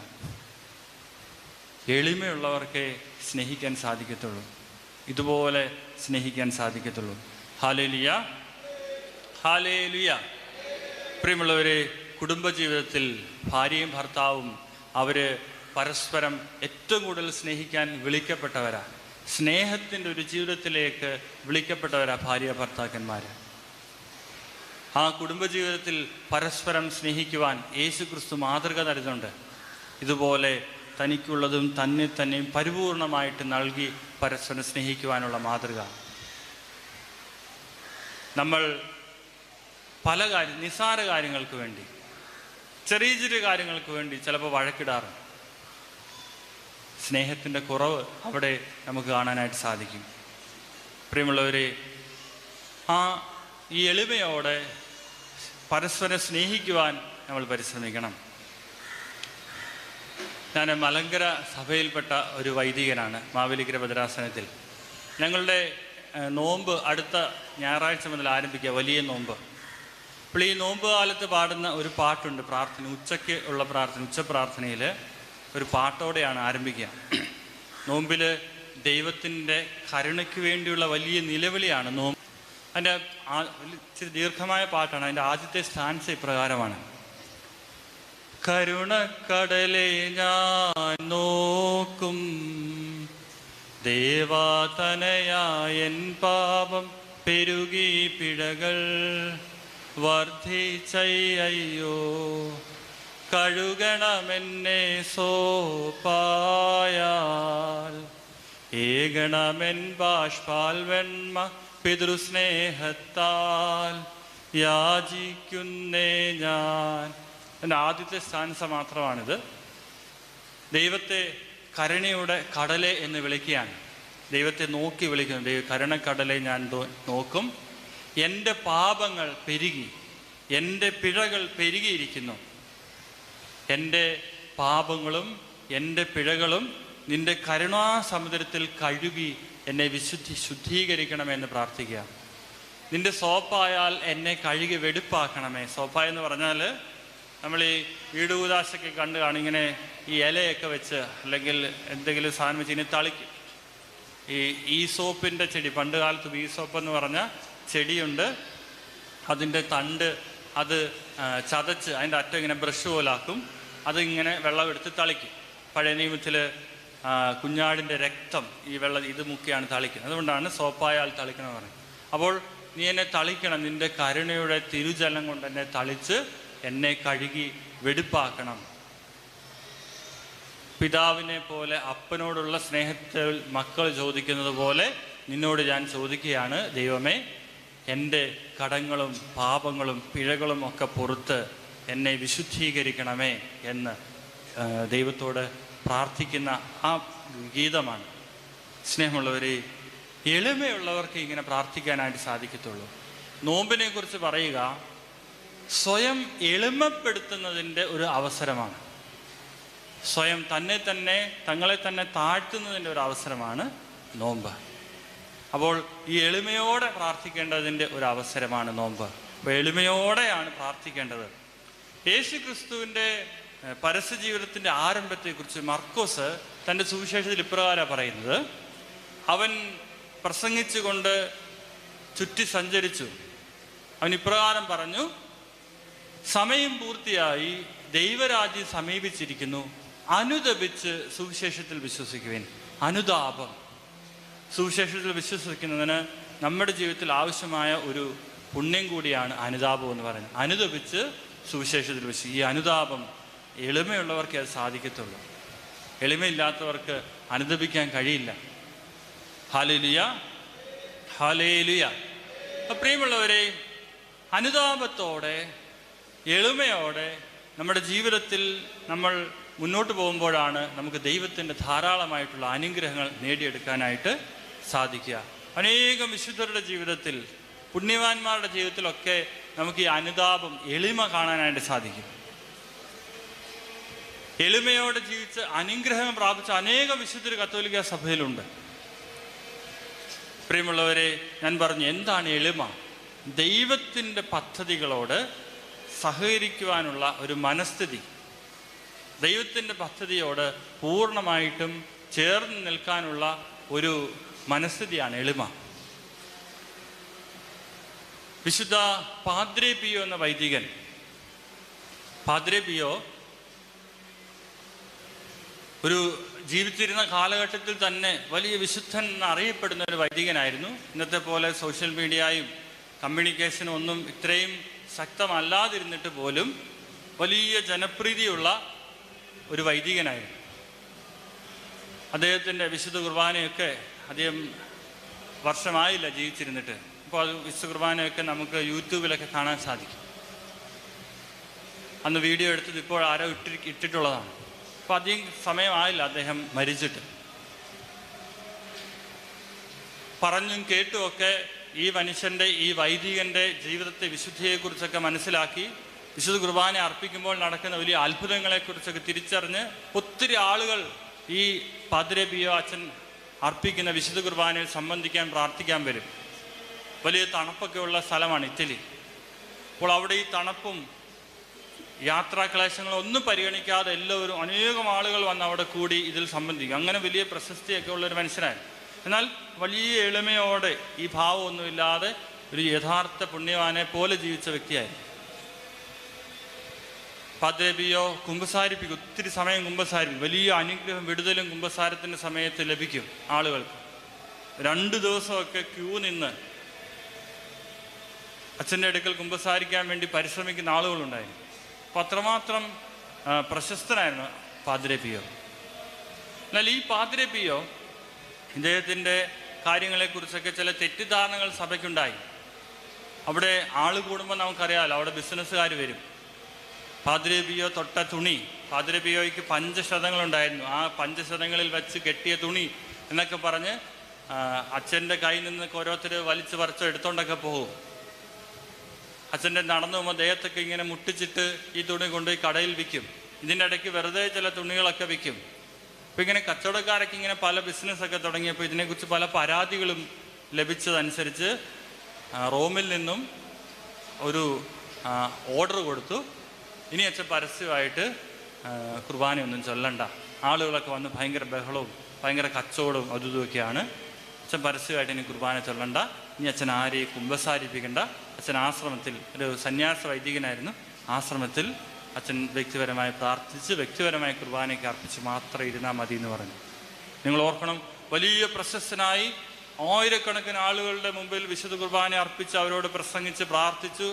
എളിമയുള്ളവർക്കേ സ്നേഹിക്കാൻ സാധിക്കത്തുള്ളൂ, ഇതുപോലെ സ്നേഹിക്കാൻ സാധിക്കത്തുള്ളൂ. Hallelujah, hallelujah. പ്രിയമുള്ളവരെ, കുടുംബജീവിതത്തിൽ ഭാര്യയും ഭർത്താവും അവർ പരസ്പരം ഏറ്റവും കൂടുതൽ സ്നേഹിക്കാൻ വിളിക്കപ്പെട്ടവരാണ്. സ്നേഹത്തിൻ്റെ ഒരു ജീവിതത്തിലേക്ക് വിളിക്കപ്പെട്ടവരാണ് ഭാര്യ ഭർത്താക്കന്മാർ. ആ കുടുംബജീവിതത്തിൽ പരസ്പരം സ്നേഹിക്കുവാൻ യേശു ക്രിസ്തു മാതൃക തരുന്നുണ്ട്. ഇതുപോലെ തനിക്കുള്ളതും തന്നെയും പരിപൂർണമായിട്ട് നൽകി പരസ്പരം സ്നേഹിക്കുവാനുള്ള മാതൃക. നമ്മൾ പല നിസ്സാര കാര്യങ്ങൾക്ക് വേണ്ടി, ചെറിയ ചെറിയ കാര്യങ്ങൾക്ക് വേണ്ടി ചിലപ്പോൾ വഴക്കിടാറുണ്ട്. സ്നേഹത്തിൻ്റെ കുറവ് അവിടെ നമുക്ക് കാണാനായിട്ട് സാധിക്കും. പ്രിയമുള്ളവരെ, ഈ എളിമയോടെ പരസ്പരം സ്നേഹിക്കുവാൻ നമ്മൾ പരിശ്രമിക്കണം. ഞാൻ മലങ്കര സഭയിൽപ്പെട്ട ഒരു വൈദികനാണ്. മാവേലിക്കര ഭദ്രാസനത്തിൽ ഞങ്ങളുടെ നോമ്പ് അടുത്ത ഞായറാഴ്ച മുതൽ ആരംഭിക്കുക, വലിയ നോമ്പ്. അപ്പോൾ ഈ നോമ്പ് കാലത്ത് പാടുന്ന ഒരു പാട്ടുണ്ട്, പ്രാർത്ഥന, ഉച്ചയ്ക്ക് ഉള്ള പ്രാർത്ഥന. ഉച്ചപ്രാർത്ഥനയിൽ ഒരു പാട്ടോടെയാണ് ആരംഭിക്കുക. നോമ്പിൽ ദൈവത്തിൻ്റെ കരുണയ്ക്ക് വേണ്ടിയുള്ള വലിയ നിലവിളിയാണ് നോമ്പ്. അതിൻ്റെ ഇച്ചിരി ദീർഘമായ പാട്ടാണ്. അതിൻ്റെ ആദ്യത്തെ സ്റ്റാൻസ ഇപ്രകാരമാണ്: കരുണക്കടലെ ഞാൻ നോക്കും, ദേവാതനയായൻ പാപം പെരുകി പിഴകൾ വർദ്ധിച്ചയ്യോ, കഴുകണമെന്നെ സോപ്പായാൽ, ഏകണമെൻ ബാഷ്പാൽ വെണ്മ പിതൃസ്നേഹത്താൽ യാചിക്കുന്നേ ഞാൻ. എൻ്റെ ആദ്യത്തെ സ്റ്റാൻസ മാത്രമാണിത്. ദൈവത്തെ കരുണയുടെ കടലെ എന്ന് വിളിക്കുകയാണ്. ദൈവത്തെ നോക്കി വിളിക്കുന്നു. കരുണക്കടലെ ഞാൻ നോക്കും, എൻ്റെ പാപങ്ങൾ പെരുകി, എൻ്റെ പിഴകൾ പെരുകിയിരിക്കുന്നു. എൻ്റെ പാപങ്ങളും എൻ്റെ പിഴകളും നിൻ്റെ കരുണാസമുദ്രത്തിൽ കഴുകി എന്നെ ശുദ്ധീകരിക്കണമെന്ന് പ്രാർത്ഥിക്കുക. നിൻ്റെ സോപ്പായാൽ എന്നെ കഴുകി വെടുപ്പാക്കണമേ. സോപ്പ എന്ന് പറഞ്ഞാൽ നമ്മൾ ഈ വീടുകൂതാശൊക്കെ കണ്ട് കാണും, ഇങ്ങനെ ഈ ഇലയൊക്കെ വെച്ച് അല്ലെങ്കിൽ എന്തെങ്കിലും സാധനം വെച്ച് ഇനി തളിക്കും. ഈ സോപ്പിൻ്റെ ചെടി, പണ്ട് കാലത്ത് ഈ സോപ്പ് എന്ന് പറഞ്ഞ ചെടിയുണ്ട്. അതിൻ്റെ തണ്ട് അത് ചതച്ച് അതിൻ്റെ അറ്റം ഇങ്ങനെ ബ്രഷ് പോലാക്കും. അതിങ്ങനെ വെള്ളമെടുത്ത് തളിക്കും. പഴയ നിയമത്തിൽ കുഞ്ഞാടിൻ്റെ രക്തം ഈ ഇത് മുക്കിയാണ് തളിക്കുന്നത്. അതുകൊണ്ടാണ് സോപ്പായാൽ തളിക്കണം എന്ന് പറയുന്നത്. അപ്പോൾ നീ എന്നെ തളിക്കണം, നിൻ്റെ കരുണയുടെ തിരുജലം കൊണ്ട് എന്നെ തളിച്ച് എന്നെ കഴുകി വെടുപ്പാക്കണം. പിതാവിനെ പോലെ അപ്പനോടുള്ള സ്നേഹത്തിൽ മക്കൾ ചോദിക്കുന്നത് പോലെ നിന്നോട് ഞാൻ ചോദിക്കുകയാണ്, ദൈവമേ, എൻ്റെ കടങ്ങളും പാപങ്ങളും പിഴകളും ഒക്കെ പുറത്ത് എന്നെ വിശുദ്ധീകരിക്കണമേ എന്ന് ദൈവത്തോട് പ്രാർത്ഥിക്കുന്ന ആ ഗീതമാണ്. സ്നേഹമുള്ളവരെ, എളിമയുള്ളവർക്ക് ഇങ്ങനെ പ്രാർത്ഥിക്കാനായിട്ട് സാധിക്കത്തുള്ളൂ. നോമ്പിനെ കുറിച്ച് പറയുക സ്വയം എളിമപ്പെടുത്തുന്നതിൻ്റെ ഒരു അവസരമാണ്. സ്വയം തങ്ങളെ തന്നെ താഴ്ത്തുന്നതിൻ്റെ ഒരു അവസരമാണ് നോമ്പ്. അപ്പോൾ ഈ എളിമയോടെ പ്രാർത്ഥിക്കേണ്ടതിൻ്റെ ഒരു അവസരമാണ് നോമ്പ്. അപ്പോൾ എളിമയോടെയാണ് പ്രാർത്ഥിക്കേണ്ടത്. യേശു ക്രിസ്തുവിൻ്റെ പരസ്യ ജീവിതത്തിൻ്റെ ആരംഭത്തെക്കുറിച്ച് മർക്കോസ് തൻ്റെ സുവിശേഷത്തിൽ ഇപ്രകാരം പറയുന്നത്: അവൻ പ്രസംഗിച്ചുകൊണ്ട് ചുറ്റി സഞ്ചരിച്ചു. അവൻ ഇപ്രകാരം പറഞ്ഞു: സമയം പൂർത്തിയായി, ദൈവരാജ്യം സമീപിച്ചിരിക്കുന്നു, അനുതപിച്ച് സുവിശേഷത്തിൽ വിശ്വസിക്കുവിൻ. അനുതാപം. സുവിശേഷത്തിൽ വിശ്വസിക്കുന്നതിന് നമ്മുടെ ജീവിതത്തിൽ ആവശ്യമായ ഒരു പുണ്യം കൂടിയാണ് അനുതാപം എന്ന് പറയുന്നത്. അനുതപിച്ച് സുവിശേഷത്തിൽ ഈ അനുതാപം എളിമയുള്ളവർക്കേ അത് സാധിക്കത്തുള്ളൂ. എളിമയില്ലാത്തവർക്ക് അനുതപിക്കാൻ കഴിയില്ല. Hallelujah, hallelujah. പ്രിയമുള്ളവരെ, അനുതാപത്തോടെ എളിമയോടെ നമ്മുടെ ജീവിതത്തിൽ നമ്മൾ മുന്നോട്ട് പോകുമ്പോഴാണ് നമുക്ക് ദൈവത്തിൻ്റെ ധാരാളമായിട്ടുള്ള അനുഗ്രഹങ്ങൾ നേടിയെടുക്കാനായിട്ട് സാധിക്കുക. അനേകം വിശുദ്ധരുടെ ജീവിതത്തിൽ, പുണ്യവാന്മാരുടെ ജീവിതത്തിലൊക്കെ നമുക്ക് ഈ അനുതാപം, എളിമ കാണാനായിട്ട് സാധിക്കും. എളിമയോടെ ജീവിച്ച് അനുഗ്രഹം പ്രാപിച്ച അനേകം വിശുദ്ധർ കത്തോലിക്ക സഭയിലുണ്ട്. പ്രിയമുള്ളവരെ, ഞാൻ പറഞ്ഞു, എന്താണ് എളിമ? ദൈവത്തിൻ്റെ പദ്ധതികളോട് സഹകരിക്കുവാനുള്ള ഒരു മനസ്ഥിതി, ദൈവത്തിൻ്റെ പദ്ധതിയോട് പൂർണ്ണമായിട്ടും ചേർന്ന് നിൽക്കാനുള്ള ഒരു മനസ്ഥിതിയാണ് എളിമ. വിശുദ്ധ പാദ്രേ പിയോ എന്ന വൈദികൻ, പാദ്രേ പിയോ ഒരു ജീവിച്ചിരുന്ന കാലഘട്ടത്തിൽ തന്നെ വലിയ വിശുദ്ധൻ എന്നറിയപ്പെടുന്ന ഒരു വൈദികനായിരുന്നു. ഇന്നത്തെ പോലെ സോഷ്യൽ മീഡിയയും കമ്മ്യൂണിക്കേഷനും ഒന്നും ഇത്രയും ശക്തമല്ലാതിരുന്നിട്ട് പോലും വലിയ ജനപ്രീതിയുള്ള ഒരു വൈദികനായിരുന്നു. അദ്ദേഹത്തിൻ്റെ വിശുദ്ധ കുർബാനയൊക്കെ അധികം വർഷമായില്ല ജീവിച്ചിരുന്നിട്ട്. അപ്പോൾ അത് വിശുദ്ധ കുർബാനയൊക്കെ നമുക്ക് യൂട്യൂബിലൊക്കെ കാണാൻ സാധിക്കും. അന്ന് വീഡിയോ എടുത്തത് ഇപ്പോൾ ആരോ ഇട്ടിട്ടുള്ളതാണ്. അപ്പം അധികം സമയമായില്ല അദ്ദേഹം മരിച്ചിട്ട്. പറഞ്ഞും കേട്ടുമൊക്കെ ഈ മനുഷ്യൻ്റെ, ഈ വൈദികൻ്റെ ജീവിതത്തെ, വിശുദ്ധിയെക്കുറിച്ചൊക്കെ മനസ്സിലാക്കി വിശുദ്ധ കുർബാന അർപ്പിക്കുമ്പോൾ നടക്കുന്ന വലിയ അത്ഭുതങ്ങളെക്കുറിച്ചൊക്കെ തിരിച്ചറിഞ്ഞ് ഒത്തിരി ആളുകൾ ഈ പാദ്രെ പിയോ അച്ഛൻ അർപ്പിക്കുന്ന വിശുദ്ധ കുർബാനയിൽ സംബന്ധിക്കാൻ, പ്രാർത്ഥിക്കാൻ വരും. വലിയ തണുപ്പൊക്കെ ഉള്ള സ്ഥലമാണ് ഇറ്റലി. അപ്പോൾ അവിടെ ഈ തണുപ്പും യാത്രാക്ലേശങ്ങളും ഒന്നും പരിഗണിക്കാതെ എല്ലാവരും, അനേകം ആളുകൾ വന്ന് അവിടെ കൂടി ഇതിൽ സംബന്ധിക്കും. അങ്ങനെ വലിയ പ്രശസ്തിയൊക്കെ ഉള്ളൊരു മനുഷ്യനായിരുന്നു. എന്നാൽ വലിയ എളിമയോടെ, ഈ ഭാവമൊന്നുമില്ലാതെ ഒരു യഥാർത്ഥ പുണ്യവാനെ പോലെ ജീവിച്ച വ്യക്തിയായിരുന്നു. പാദ്രെ പിയോ കുമ്പസാരിപ്പിക്കും, ഒത്തിരി സമയം കുമ്പസാരിപ്പിക്കും. വലിയ അനുഗ്രഹം, വിടുതലും കുമ്പസാരത്തിൻ്റെ സമയത്ത് ലഭിക്കും ആളുകൾക്ക്. 2 ദിവസമൊക്കെ ക്യൂ നിന്ന് അച്ഛൻ്റെ അടുക്കൽ കുമ്പസാരിക്കാൻ വേണ്ടി പരിശ്രമിക്കുന്ന ആളുകളുണ്ടായിരുന്നു. അപ്പം അത്രമാത്രം പ്രശസ്തനായിരുന്നു പാദ്രെ പിയോ. എന്നാൽ ഈ പാദ്രെ പിയോ ഇദ്ദേഹത്തിൻ്റെ കാര്യങ്ങളെക്കുറിച്ചൊക്കെ ചില തെറ്റിദ്ധാരണകൾ സഭയ്ക്കുണ്ടായി. അവിടെ ആൾ കൂടുമ്പോൾ നമുക്കറിയാമല്ലോ, അവിടെ ബിസിനസ്സുകാർ വരും. പാദ്രെ പിയോ തൊട്ട തുണി, പാദ്രെ പിയോയ്ക്ക് പഞ്ചശതങ്ങളുണ്ടായിരുന്നു. ആ പഞ്ചശതങ്ങളിൽ വെച്ച് കെട്ടിയ തുണി എന്നൊക്കെ പറഞ്ഞ് അച്ഛൻ്റെ കയ്യിൽ നിന്നൊക്കെ ഓരോരുത്തർ വലിച്ചു പറിച്ചോ എടുത്തോണ്ടൊക്കെ പോകും. അച്ഛൻ്റെ നടന്നു പോകുമ്പോൾ ദേഹത്തൊക്കെ ഇങ്ങനെ മുട്ടിച്ചിട്ട് ഈ തുണി കൊണ്ടുപോയി കടയിൽ വിൽക്കും. ഇതിൻ്റെ ഇടയ്ക്ക് വെറുതെ ചില തുണികളൊക്കെ വിൽക്കും. അപ്പോൾ ഇങ്ങനെ കച്ചവടക്കാരൊക്കെ ഇങ്ങനെ പല ബിസിനസ്സൊക്കെ തുടങ്ങിയപ്പോൾ ഇതിനെക്കുറിച്ച് പല പരാതികളും ലഭിച്ചതനുസരിച്ച് റോമിൽ നിന്നും ഒരു ഓർഡർ കൊടുത്തു, ഇനി അച്ഛൻ പരസ്യമായിട്ട് കുർബാനയൊന്നും ചൊല്ലണ്ട. ആളുകളൊക്കെ വന്ന് ഭയങ്കര ബഹളവും ഭയങ്കര കച്ചവടവും അതുമൊക്കെയാണ്. അച്ഛൻ പരസ്യമായിട്ട് ഇനി കുർബാന ചൊല്ലണ്ട, ഇനി അച്ഛൻ ആരെയും കുമ്പസാരിപ്പിക്കണ്ട. അച്ഛൻ ആശ്രമത്തിൽ, ഒരു സന്യാസ വൈദികനായിരുന്നു, ആശ്രമത്തിൽ അച്ഛൻ വ്യക്തിപരമായി പ്രാർത്ഥിച്ച് വ്യക്തിപരമായി കുർബാനയ്ക്ക് അർപ്പിച്ച് മാത്രം ഇരുന്നാൽ മതി എന്ന് പറഞ്ഞു. നിങ്ങൾ ഓർക്കണം, വലിയ പ്രശസ്തനായി ആയിരക്കണക്കിന് ആളുകളുടെ മുമ്പിൽ വിശുദ്ധ കുർബാന അർപ്പിച്ച് അവരോട് പ്രസംഗിച്ച് പ്രാർത്ഥിച്ചു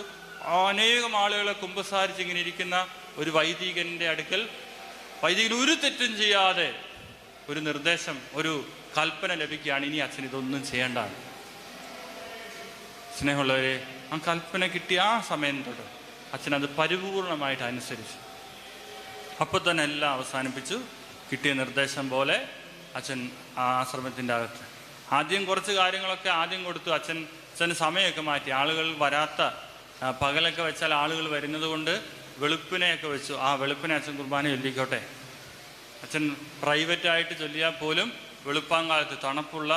അനേകം ആളുകളെ കുമ്പസാരിച്ച് ഇങ്ങനെ ഇരിക്കുന്ന ഒരു വൈദികൻ്റെ അടുക്കൽ വൈദികൻ ഒരു തെറ്റും ചെയ്യാതെ ഒരു നിർദ്ദേശം, ഒരു കൽപ്പന ലഭിക്കുകയാണ്, ഇനി അച്ഛൻ ഇതൊന്നും ചെയ്യേണ്ടതാണ്. സ്നേഹമുള്ളവരെ, ആ കൽപ്പന കിട്ടിയ ആ സമയം തൊട്ട് അച്ഛൻ അത് പരിപൂർണമായിട്ട് അനുസരിച്ചു. അപ്പോൾ തന്നെ എല്ലാം അവസാനിപ്പിച്ചു. കിട്ടിയ നിർദ്ദേശം പോലെ അച്ഛൻ ആ ആശ്രമത്തിൻ്റെ അകത്ത് ആദ്യം കുറച്ച് കാര്യങ്ങളൊക്കെ ആദ്യം കൊടുത്തു. അച്ഛന് സമയമൊക്കെ മാറ്റി. ആളുകൾ വരാത്ത, പകലൊക്കെ വെച്ചാൽ ആളുകൾ വരുന്നത് കൊണ്ട് വെളുപ്പിനെയൊക്കെ വെച്ചു. ആ വെളുപ്പിനെ അച്ഛൻ കുർബാന ചൊല്ലിക്കോട്ടെ. അച്ഛൻ പ്രൈവറ്റായിട്ട് ചൊല്ലിയാൽ പോലും വെളുപ്പാങ്കാലത്ത് തണുപ്പുള്ള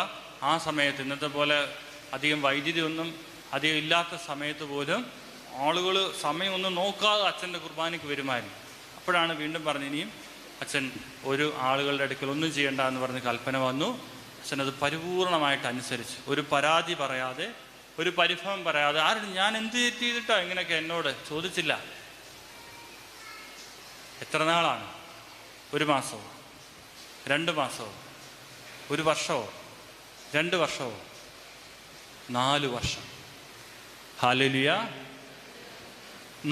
ആ സമയത്ത്, ഇന്നത്തെ പോലെ അധികം വൈദ്യുതി ഒന്നും അധികം ഇല്ലാത്ത സമയത്ത് പോലും ആളുകൾ സമയമൊന്നും നോക്കാതെ അച്ഛൻ്റെ കുർബാനയ്ക്ക് വരുമായിരുന്നു. അപ്പോഴാണ് വീണ്ടും പറഞ്ഞു, ഇനിയും അച്ഛൻ ഒരു ആളുകളുടെ അടുക്കൽ ഒന്നും ചെയ്യേണ്ട എന്ന് പറഞ്ഞ് കൽപ്പന വന്നു. അച്ഛൻ അത് പരിപൂർണമായിട്ട് അനുസരിച്ചു. ഒരു പരാതി പറയാതെ, ഒരു പരിഭവം പറയാതെ, ആരും ഞാൻ എന്ത് തെറ്റ് ചെയ്തിട്ടോ ഇങ്ങനെയൊക്കെ എന്നോട് ചോദിച്ചില്ല. എത്ര നാളാണ്? 1 മാസമോ 2 മാസമോ 1 വർഷമോ 2 വർഷമോ 4 വർഷം? ഹല്ലേലൂയ!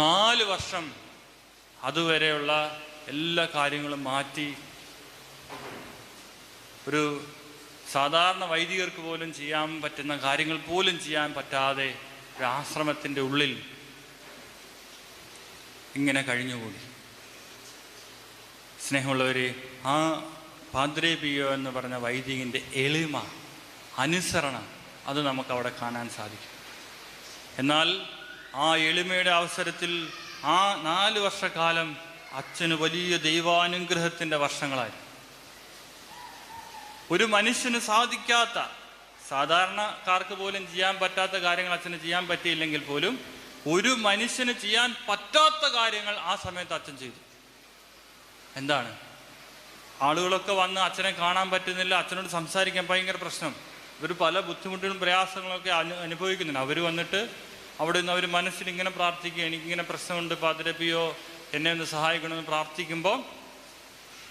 4 വർഷം അതുവരെയുള്ള എല്ലാ കാര്യങ്ങളും മാറ്റി, ഒരു സാധാരണ വൈദികർക്ക് പോലും ചെയ്യാൻ പറ്റുന്ന കാര്യങ്ങൾ പോലും ചെയ്യാൻ പറ്റാതെ ഒരു ആശ്രമത്തിൻ്റെ ഉള്ളിൽ ഇങ്ങനെ കഴിഞ്ഞുകൂടി. സ്നേഹമുള്ളവരെ, ആ പാദ്രെ പിയോ എന്ന് പറഞ്ഞ വൈദികൻ്റെ എളിമ, അനുസരണം, അത് നമുക്കവിടെ കാണാൻ സാധിക്കും. എന്നാൽ ആ എളിമയുടെ അവസരത്തിൽ ആ 4 വർഷക്കാലം അച്ഛന് വലിയ ദൈവാനുഗ്രഹത്തിൻ്റെ വർഷങ്ങളായി. ഒരു മനുഷ്യന് സാധിക്കാത്ത, സാധാരണക്കാർക്ക് പോലും ചെയ്യാൻ പറ്റാത്ത കാര്യങ്ങൾ അച്ഛന് ചെയ്യാൻ പറ്റിയില്ലെങ്കിൽ പോലും ഒരു മനുഷ്യന് ചെയ്യാൻ പറ്റാത്ത കാര്യങ്ങൾ ആ സമയത്ത് അച്ഛൻ ചെയ്തു. എന്താണ്? ആളുകളൊക്കെ വന്ന് അച്ഛനെ കാണാൻ പറ്റുന്നില്ല, അച്ഛനോട് സംസാരിക്കാൻ ഭയങ്കര പ്രശ്നം. ഇവർ പല ബുദ്ധിമുട്ടുകളും പ്രയാസങ്ങളൊക്കെ അനുഭവിക്കുന്നുണ്ട്. അവർ വന്നിട്ട് അവിടെ നിന്ന് അവർ മനസ്സിൽ ഇങ്ങനെ പ്രാർത്ഥിക്കുക, എനിക്കിങ്ങനെ പ്രശ്നമുണ്ട്, പാദ്രെ പിയോ എന്നെ ഒന്ന് സഹായിക്കണമെന്ന് പ്രാർത്ഥിക്കുമ്പോൾ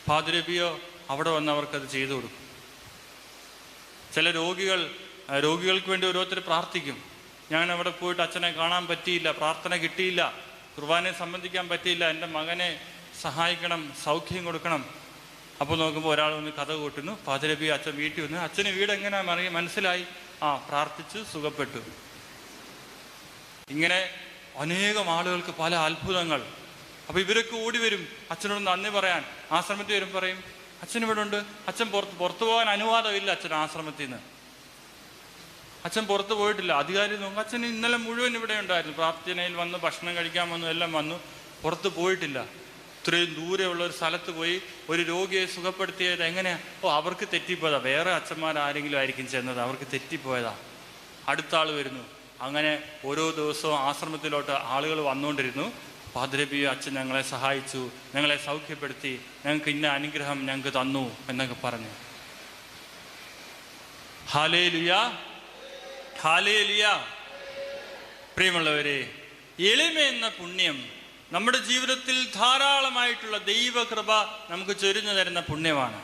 പാദ്രെ പിയോ അവിടെ വന്ന് അവർക്കത് ചെയ്തു കൊടുക്കും. ചില രോഗികൾക്ക് വേണ്ടി ഓരോരുത്തർ പ്രാർത്ഥിക്കും. ഞാൻ അവിടെ പോയിട്ട് അച്ഛനെ കാണാൻ പറ്റിയില്ല, പ്രാർത്ഥന കിട്ടിയില്ല, കുർബാനയെ സംബന്ധിക്കാൻ പറ്റിയില്ല, എൻ്റെ മകനെ സഹായിക്കണം, സൗഖ്യം കൊടുക്കണം. അപ്പോൾ നോക്കുമ്പോൾ ഒരാൾ വന്ന് കഥ കൂട്ടുന്നു. പാദ്രെ പിയോ അച്ഛൻ വീട്ടിൽ വന്ന്, അച്ഛന് വീട് എങ്ങനെയാണെന്ന് മനസ്സിലായി, പ്രാർത്ഥിച്ചു, സുഖപ്പെട്ടു. ഇങ്ങനെ അനേകം ആളുകൾക്ക് പല അത്ഭുതങ്ങൾ അപ്പോൾ ഇവരൊക്കെ ഓടി വരും അച്ഛനോട് നന്ദി പറയാൻ. ആശ്രമത്തിൽ വരും, പറയും അച്ഛൻ ഇവിടെ ഉണ്ട്. അച്ഛൻ പുറത്തു പോകാൻ അനുവാദമില്ല അച്ഛൻ ആശ്രമത്തിൽ നിന്ന്. അച്ഛൻ പുറത്ത് പോയിട്ടില്ല. അധികാരി നോക്കും, അച്ഛൻ ഇന്നലെ മുഴുവൻ ഇവിടെ ഉണ്ടായിരുന്നു, പ്രാർത്ഥനയിൽ വന്നു, ഭക്ഷണം കഴിക്കാൻ വന്നു, എല്ലാം വന്നു, പുറത്ത് പോയിട്ടില്ല. ഇത്രയും ദൂരെയുള്ള ഒരു സ്ഥലത്ത് പോയി ഒരു രോഗിയെ സുഖപ്പെടുത്തിയത് എങ്ങനെയാ? അവർക്ക് തെറ്റിപ്പോയതാ, വേറെ അച്ഛന്മാരാരെങ്കിലും ആയിരിക്കും ചെന്നത്, അവർക്ക് തെറ്റിപ്പോയതാ. അടുത്ത ആൾ വരുന്നു. അങ്ങനെ ഓരോ ദിവസവും ആശ്രമത്തിലോട്ട് ആളുകൾ വന്നുകൊണ്ടിരുന്നു. പാദ്രബിയോ അച്ഛൻ ഞങ്ങളെ സഹായിച്ചു, ഞങ്ങളെ സൗഖ്യപ്പെടുത്തി, ഞങ്ങൾക്ക് ഇന്ന അനുഗ്രഹം ഞങ്ങൾക്ക് തന്നു എന്നൊക്കെ പറഞ്ഞു. Hallelujah, hallelujah. പ്രിയമുള്ളവരെ, എളിമ എന്ന പുണ്യം നമ്മുടെ ജീവിതത്തിൽ ധാരാളമായിട്ടുള്ള ദൈവകൃപ നമുക്ക് ചൊരിഞ്ഞു തരുന്ന പുണ്യമാണ്.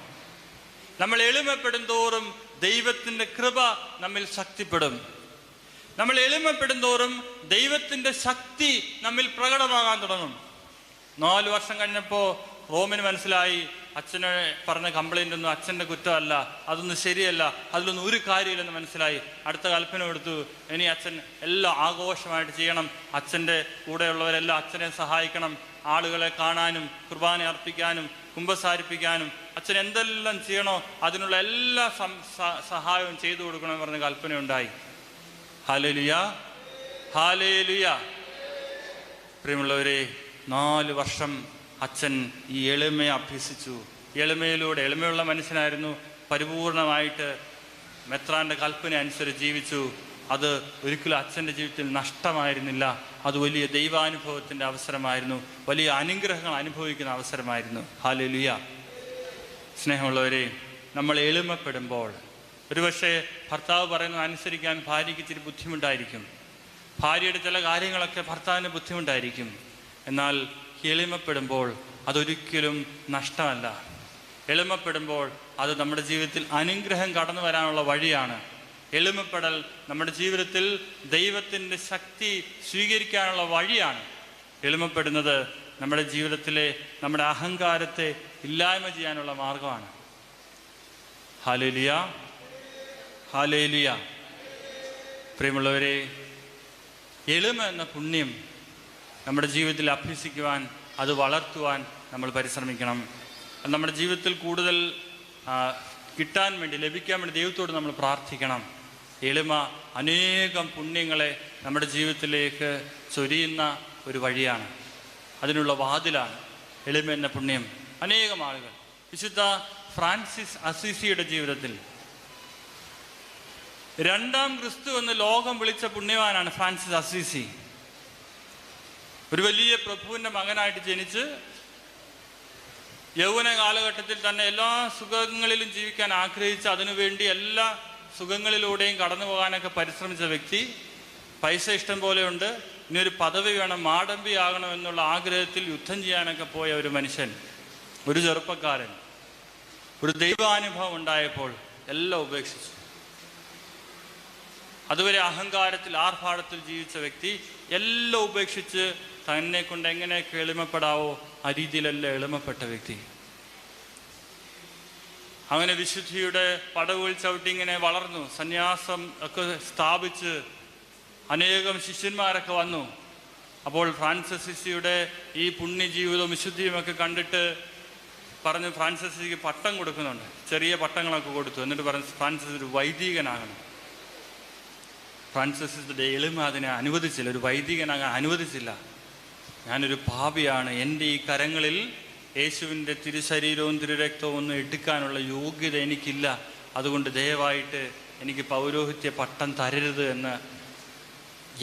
നമ്മൾ എളിമപ്പെടും തോറും ദൈവത്തിൻ്റെ കൃപ നമ്മിൽ ശക്തിപ്പെടും. നമ്മൾ എളിമപ്പെടും തോറും ദൈവത്തിൻ്റെ ശക്തി നമ്മിൽ പ്രകടമാകാൻ തുടങ്ങും. 4 വർഷം കഴിഞ്ഞപ്പോൾ റോമിന് മനസ്സിലായി അച്ഛനെ പറഞ്ഞ കംപ്ലൈൻ്റ് ഒന്നും അച്ഛൻ്റെ കുറ്റമല്ല, അതൊന്നും ശരിയല്ല, അതിലൊന്നും ഒരു കാര്യമില്ലെന്ന് മനസ്സിലായി. അടുത്ത കൽപ്പന കൊടുത്തു, ഇനി അച്ഛൻ എല്ലാം ആഘോഷമായിട്ട് ചെയ്യണം, അച്ഛൻ്റെ കൂടെയുള്ളവരെല്ലാം അച്ഛനെ സഹായിക്കണം, ആളുകളെ കാണാനും കുർബാന അർപ്പിക്കാനും കുമ്പസാരിപ്പിക്കാനും അച്ഛൻ എന്തെല്ലാം ചെയ്യണോ അതിനുള്ള എല്ലാ സഹായവും ചെയ്തു കൊടുക്കണമെന്ന് പറഞ്ഞ കൽപ്പനയുണ്ടായി. Hallelujah, hallelujah. പ്രിയമുള്ളവരെ, 4 വർഷം അച്ഛൻ ഈ എളിമയെ അഭ്യസിച്ചു. എളിമയുള്ള മനുഷ്യനായിരുന്നു. പരിപൂർണമായിട്ട് മെത്രാൻ്റെ കൽപ്പന അനുസരിച്ച് ജീവിച്ചു. അത് ഒരിക്കലും അച്ഛൻ്റെ ജീവിതത്തിൽ നഷ്ടമായിരുന്നില്ല. അത് വലിയ ദൈവാനുഭവത്തിൻ്റെ അവസരമായിരുന്നു, വലിയ അനുഗ്രഹങ്ങൾ അനുഭവിക്കുന്ന അവസരമായിരുന്നു. ഹല്ലേലൂയ. സ്നേഹമുള്ളവരെ, നമ്മൾ എളിമപ്പെടുമ്പോൾ ഒരുപക്ഷെ ഭർത്താവ് പറയുന്നത് അനുസരിക്കാൻ ഭാര്യയ്ക്ക് ഇത്തിരി ബുദ്ധിമുട്ടായിരിക്കും. ഭാര്യയുടെ ചില കാര്യങ്ങളൊക്കെ ഭർത്താവിന് ബുദ്ധിമുട്ടായിരിക്കും. എന്നാൽ എളിമപ്പെടുമ്പോൾ അതൊരിക്കലും നഷ്ടമല്ല. എളിമപ്പെടുമ്പോൾ അത് നമ്മുടെ ജീവിതത്തിൽ അനുഗ്രഹം കടന്നു വരാനുള്ള വഴിയാണ്. എളിമപ്പെടൽ നമ്മുടെ ജീവിതത്തിൽ ദൈവത്തിൻ്റെ ശക്തി സ്വീകരിക്കാനുള്ള വഴിയാണ്. എളിമപ്പെടുന്നത് നമ്മുടെ ജീവിതത്തിലെ നമ്മുടെ അഹങ്കാരത്തെ ഇല്ലായ്മ ചെയ്യാനുള്ള മാർഗമാണ്. Hallelujah, hallelujah. പ്രിയമുള്ളവരെ, എളിമ എന്ന പുണ്യം നമ്മുടെ ജീവിതത്തിൽ അഭ്യസിക്കുവാൻ, അത് വളർത്തുവാൻ നമ്മൾ പരിശ്രമിക്കണം. നമ്മുടെ ജീവിതത്തിൽ കൂടുതൽ കിട്ടാൻ വേണ്ടി, ലഭിക്കാൻ വേണ്ടി ദൈവത്തോട് നമ്മൾ പ്രാർത്ഥിക്കണം. എളിമ അനേകം പുണ്യങ്ങളെ നമ്മുടെ ജീവിതത്തിലേക്ക് ചൊരിയുന്ന ഒരു വഴിയാണ്, അതിനുള്ള വാതിലാണ് എളിമ എന്ന പുണ്യം. അനേകം ആളുകൾ, വിശുദ്ധ ഫ്രാൻസിസ് അസീസിയുടെ ജീവിതത്തിൽ 2ാം ക്രിസ്തു എന്ന് ലോകം വിളിച്ച പുണ്യവാനാണ് ഫ്രാൻസിസ് അസീസി. ഒരു വലിയ പ്രഭുവിൻ്റെ മകനായിട്ട് ജനിച്ച് യൗവന കാലഘട്ടത്തിൽ തന്നെ എല്ലാ സുഖങ്ങളിലും ജീവിക്കാൻ ആഗ്രഹിച്ച് അതിനുവേണ്ടി എല്ലാ സുഖങ്ങളിലൂടെയും കടന്നു പോകാനൊക്കെ പരിശ്രമിച്ച വ്യക്തി. പൈസ ഇഷ്ടം പോലെയുണ്ട്, ഇനിയൊരു പദവി വേണം, മാടമ്പി ആകണം എന്നുള്ള ആഗ്രഹത്തിൽ യുദ്ധം ചെയ്യാനൊക്കെ പോയ ഒരു മനുഷ്യൻ, ഒരു ചെറുപ്പക്കാരൻ, ഒരു ദൈവാനുഭവം ഉണ്ടായപ്പോൾ എല്ലാം ഉപേക്ഷിച്ചു. അതുവരെ അഹങ്കാരത്തിൽ ആർഭാടത്തിൽ ജീവിച്ച വ്യക്തി എല്ലാം ഉപേക്ഷിച്ച് തന്നെ കൊണ്ട് എങ്ങനെയൊക്കെ എളിമപ്പെടാവോ ആ രീതിയിലെല്ലാം എളിമപ്പെട്ട വ്യക്തി. അങ്ങനെ വിശുദ്ധിയുടെ പടവുകൾ ചവിട്ടി ഇങ്ങനെ വളർന്നു, സന്യാസം ഒക്കെ സ്ഥാപിച്ച് അനേകം ശിഷ്യന്മാരൊക്കെ വന്നു. അപ്പോൾ ഫ്രാൻസിസ് അസീസിയുടെ ഈ പുണ്യജീവിതവും വിശുദ്ധിയും ഒക്കെ കണ്ടിട്ട് പറഞ്ഞ് ഫ്രാൻസിസ് അസീസിക്ക് പട്ടം കൊടുക്കുന്നുണ്ട്, ചെറിയ പട്ടങ്ങളൊക്കെ കൊടുത്തു. എന്നിട്ട് പറഞ്ഞു ഫ്രാൻസിസ് ഒരു വൈദികനാകണം. ഫ്രാൻസിസ് അസീസിയുടെ എളിമ അതിനെ അനുവദിച്ചില്ല, ഒരു വൈദികനാകാൻ അനുവദിച്ചില്ല. ഞാനൊരു പാപിയാണ്, എൻ്റെ ഈ കരങ്ങളിൽ യേശുവിൻ്റെ തിരുശരീരവും തിരുരക്തവും ഒന്നും എടുക്കാനുള്ള യോഗ്യത എനിക്കില്ല, അതുകൊണ്ട് ദയവായിട്ട് എനിക്ക് പൗരോഹിത്യ പട്ടം തരരുത് എന്ന്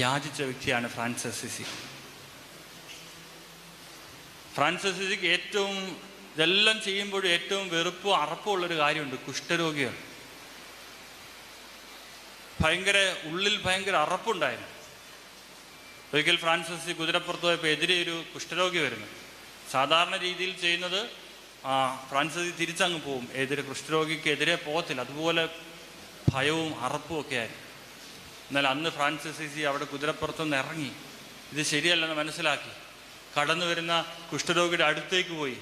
യാചിച്ച വ്യക്തിയാണ് ഫ്രാൻസിസ് അസീസി. ഫ്രാൻസിസ് അസീസിക്ക് ഏറ്റവും ഇതെല്ലാം ചെയ്യുമ്പോഴും ഏറ്റവും വെറുപ്പും അറപ്പും ഉള്ളൊരു കാര്യമുണ്ട്, കുഷ്ഠരോഗികൾ. ഉള്ളിൽ ഭയങ്കര അറപ്പുണ്ടായിരുന്നു. ഒരിക്കൽ ഫ്രാൻസിസ് അസീസി കുതിരപ്പുറത്ത് പോയപ്പോൾ എതിരെ ഒരു കുഷ്ഠരോഗി വരുന്നു. സാധാരണ രീതിയിൽ ചെയ്യുന്നത് ഫ്രാൻസിസ് അസീസി തിരിച്ചങ്ങ് പോവും, എതിരെ കുഷ്ഠരോഗിക്ക് എതിരെ പോകത്തില്ല. അതുപോലെ ഭയവും അറപ്പും ഒക്കെ ആയിരുന്നു. എന്നാൽ അന്ന് ഫ്രാൻസിസ് അസീസി അവിടെ കുതിരപ്പുറത്തുനിന്ന് ഇറങ്ങി, ഇത് ശരിയല്ലെന്ന് മനസ്സിലാക്കി കടന്നു വരുന്ന കുഷ്ഠരോഗിയുടെ അടുത്തേക്ക് പോയി.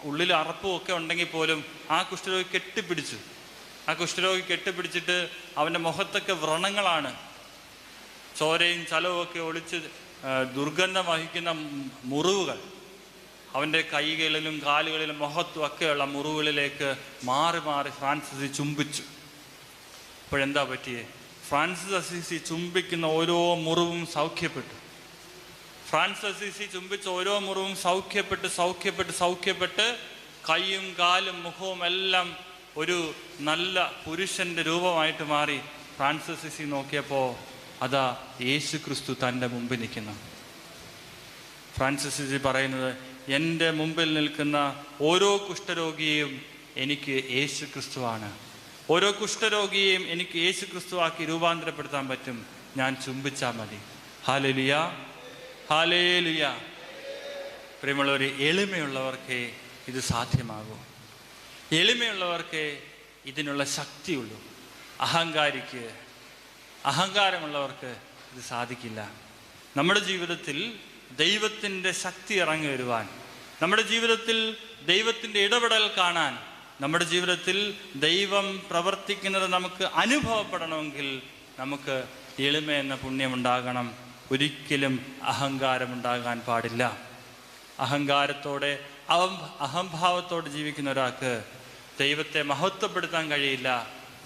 ഉള്ളിൽ അറപ്പും ഒക്കെ ഉണ്ടെങ്കിൽ പോലും ആ കുഷ്ഠരോഗി കെട്ടിപ്പിടിച്ചു. ആ കുഷ്ഠരോഗി കെട്ടിപ്പിടിച്ചിട്ട് അവൻ്റെ മുഖത്തൊക്കെ വ്രണങ്ങളാണ്, ചോരയും ചലവും ഒക്കെ ഒളിച്ച് ദുർഗന്ധം വഹിക്കുന്ന മുറിവുകൾ. അവൻ്റെ കൈകളിലും കാലുകളിലും മുഖത്തും ഒക്കെയുള്ള മുറിവുകളിലേക്ക് മാറി മാറി ഫ്രാൻസിസ് ചുംബിച്ചു. ഇപ്പോഴെന്താ പറ്റിയേ? ഫ്രാൻസിസ് അസീസി ചുംബിക്കുന്ന ഓരോ മുറിവും സൗഖ്യപ്പെട്ടു. ഫ്രാൻസിസ് അസീസി ചുംബിച്ച ഓരോ മുറിവും സൗഖ്യപ്പെട്ട് കൈയും കാലും മുഖവും എല്ലാം ഒരു നല്ല പുരുഷന്റെ രൂപമായിട്ട് മാറി. ഫ്രാൻസിസ് അസീസി നോക്കിയപ്പോൾ അതാ യേശു ക്രിസ്തു തൻ്റെ മുമ്പിൽ നിൽക്കുന്നു. ഫ്രാൻസിസ് അസീസി പറയുന്നത്, എൻ്റെ മുമ്പിൽ നിൽക്കുന്ന ഓരോ കുഷ്ഠരോഗിയെയും എനിക്ക് യേശു ക്രിസ്തുവാണ്. ഓരോ കുഷ്ഠരോഗിയെയും എനിക്ക് യേശു ക്രിസ്തുവാക്കി രൂപാന്തരപ്പെടുത്താൻ പറ്റും, ഞാൻ ചുംബിച്ചാൽ മതി. Hallelujah, hallelujah. പ്രിയമുള്ളവരെ, എളിമയുള്ളവർക്കേ ഇത് സാധ്യമാകൂ. എളിമയുള്ളവർക്കേ ഇതിനുള്ള ശക്തിയുള്ളൂ. അഹങ്കാരമുള്ളവർക്ക് ഇത് സാധിക്കില്ല. നമ്മുടെ ജീവിതത്തിൽ ദൈവത്തിൻ്റെ ശക്തി ഇറങ്ങി വരുവാൻ, നമ്മുടെ ജീവിതത്തിൽ ദൈവത്തിൻ്റെ ഇടപെടൽ കാണാൻ, നമ്മുടെ ജീവിതത്തിൽ ദൈവം പ്രവർത്തിക്കുന്നത് നമുക്ക് അനുഭവപ്പെടണമെങ്കിൽ നമുക്ക് എളിമ എന്ന പുണ്യമുണ്ടാകണം. ഒരിക്കലും അഹങ്കാരമുണ്ടാകാൻ പാടില്ല. അഹങ്കാരത്തോടെ അഹംഭാവത്തോടെ ജീവിക്കുന്ന ഒരാൾക്ക് ദൈവത്തെ മഹത്വപ്പെടുത്താൻ കഴിയില്ല,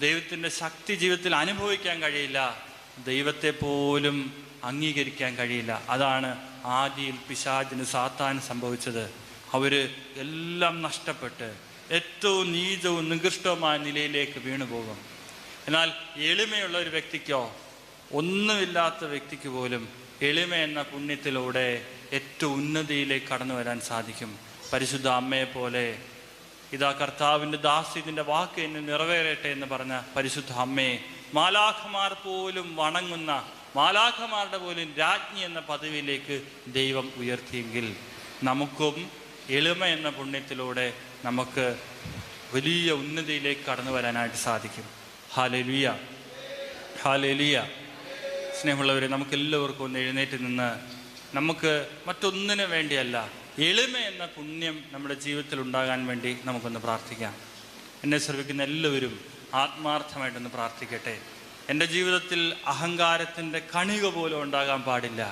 ദൈവത്തിൻ്റെ ശക്തി ജീവിതത്തിൽ അനുഭവിക്കാൻ കഴിയില്ല, ദൈവത്തെ പോലും അംഗീകരിക്കാൻ കഴിയില്ല. അതാണ് ആദിയിൽ പിശാചിന് സാത്താൻ സംഭവിച്ചത്. അവർ എല്ലാം നഷ്ടപ്പെട്ട് ഏറ്റവും നീചവും നികൃഷ്ടവുമായ നിലയിലേക്ക് വീണുപോകും. എന്നാൽ എളിമയുള്ള ഒരു വ്യക്തിക്കോ, ഒന്നുമില്ലാത്ത വ്യക്തിക്ക് പോലും എളിമ എന്ന പുണ്യത്തിലൂടെ ഏറ്റവും ഉന്നതിയിലേക്ക് കടന്നു വരാൻ സാധിക്കും. പരിശുദ്ധ അമ്മയെ പോലെ, ഇതാ കർത്താവിൻ്റെ ദാസി ഇതിൻ്റെ വാക്ക് എന്നെ നിറവേറട്ടെ എന്ന് പറഞ്ഞ പരിശുദ്ധ അമ്മയെ മാലാഖമാർ പോലും വണങ്ങുന്ന, മാലാഖമാരുടെ പോലും രാജ്ഞി എന്ന പദവിയിലേക്ക് ദൈവം ഉയർത്തിയെങ്കിൽ നമുക്കും എളിമ എന്ന പുണ്യത്തിലൂടെ നമുക്ക് വലിയ ഉന്നതിയിലേക്ക് കടന്നു വരാനായിട്ട് സാധിക്കും. Hallelujah, hallelujah. സ്നേഹമുള്ളവരെ, നമുക്കെല്ലാവർക്കും ഒന്ന് എഴുന്നേറ്റ് നിന്ന് നമുക്ക് മറ്റൊന്നിനു വേണ്ടിയല്ല, എളിമ എന്ന പുണ്യം നമ്മുടെ ജീവിതത്തിൽ ഉണ്ടാകാൻ വേണ്ടി നമുക്കൊന്ന് പ്രാർത്ഥിക്കാം. എന്നെ ശ്രമിക്കുന്ന എല്ലാവരും ആത്മാർത്ഥമായിട്ടൊന്ന് പ്രാർത്ഥിക്കട്ടെ. എൻ്റെ ജീവിതത്തിൽ അഹങ്കാരത്തിൻ്റെ കണിക പോലും ഉണ്ടാകാൻ പാടില്ല.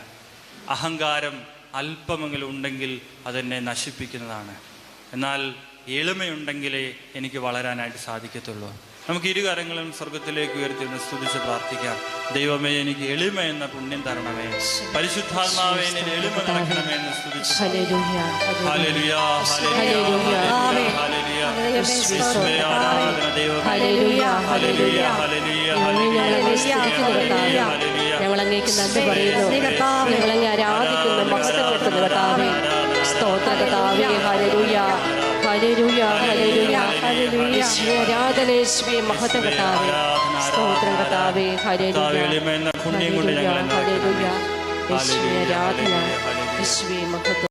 അഹങ്കാരം അല്പമെങ്കിലും ഉണ്ടെങ്കിൽ അതെന്നെ നശിപ്പിക്കുന്നതാണ്. എന്നാൽ എളിമയുണ്ടെങ്കിലേ എനിക്ക് വളരാനായിട്ട് സാധിക്കത്തുള്ളൂ. നമുക്ക് ഇരുകരങ്ങളും സ്വർഗത്തിലേക്ക് ഉയർത്തി ഒന്ന് സ്തുതിച്ച് പ്രാർത്ഥിക്കാം. ദൈവമേ, എനിക്ക് എളിമ എന്ന പുണ്യം തരണമേ. പരിശുദ്ധാത്മാവേ, എന്നിൽ എളിമ നിറയ്ക്കണമേ എന്ന് സ്തുതിച്ച് ഹല്ലേലൂയ, ഹല്ലേലൂയ, ഹല്ലേലൂയ. യേശുവേ, ആരാധന ദൈവമേ. Hallelujah, hallelujah, hallelujah, hallelujah. ഞങ്ങൾ അങ്ങേക്ക് നന്ദി പറയുന്നു, ഞങ്ങൾ അങ്ങ് ആരാധിക്കുന്നു, മഹത്വപ്പെടുത്തുന്നു കർത്താവേ. സ്തോത്ര കർത്താവേ. Hallelujah, hallelujah, hallelujah, hallelujah. ആരാധന യേശുവേ, മഹത്വം കർത്താവേ. സ്തോത്രം കർത്താവേ. Hallelujah, hallelujah, hallelujah. യേശുവേ ആരാധന, യേശുവേ മഹത്വം.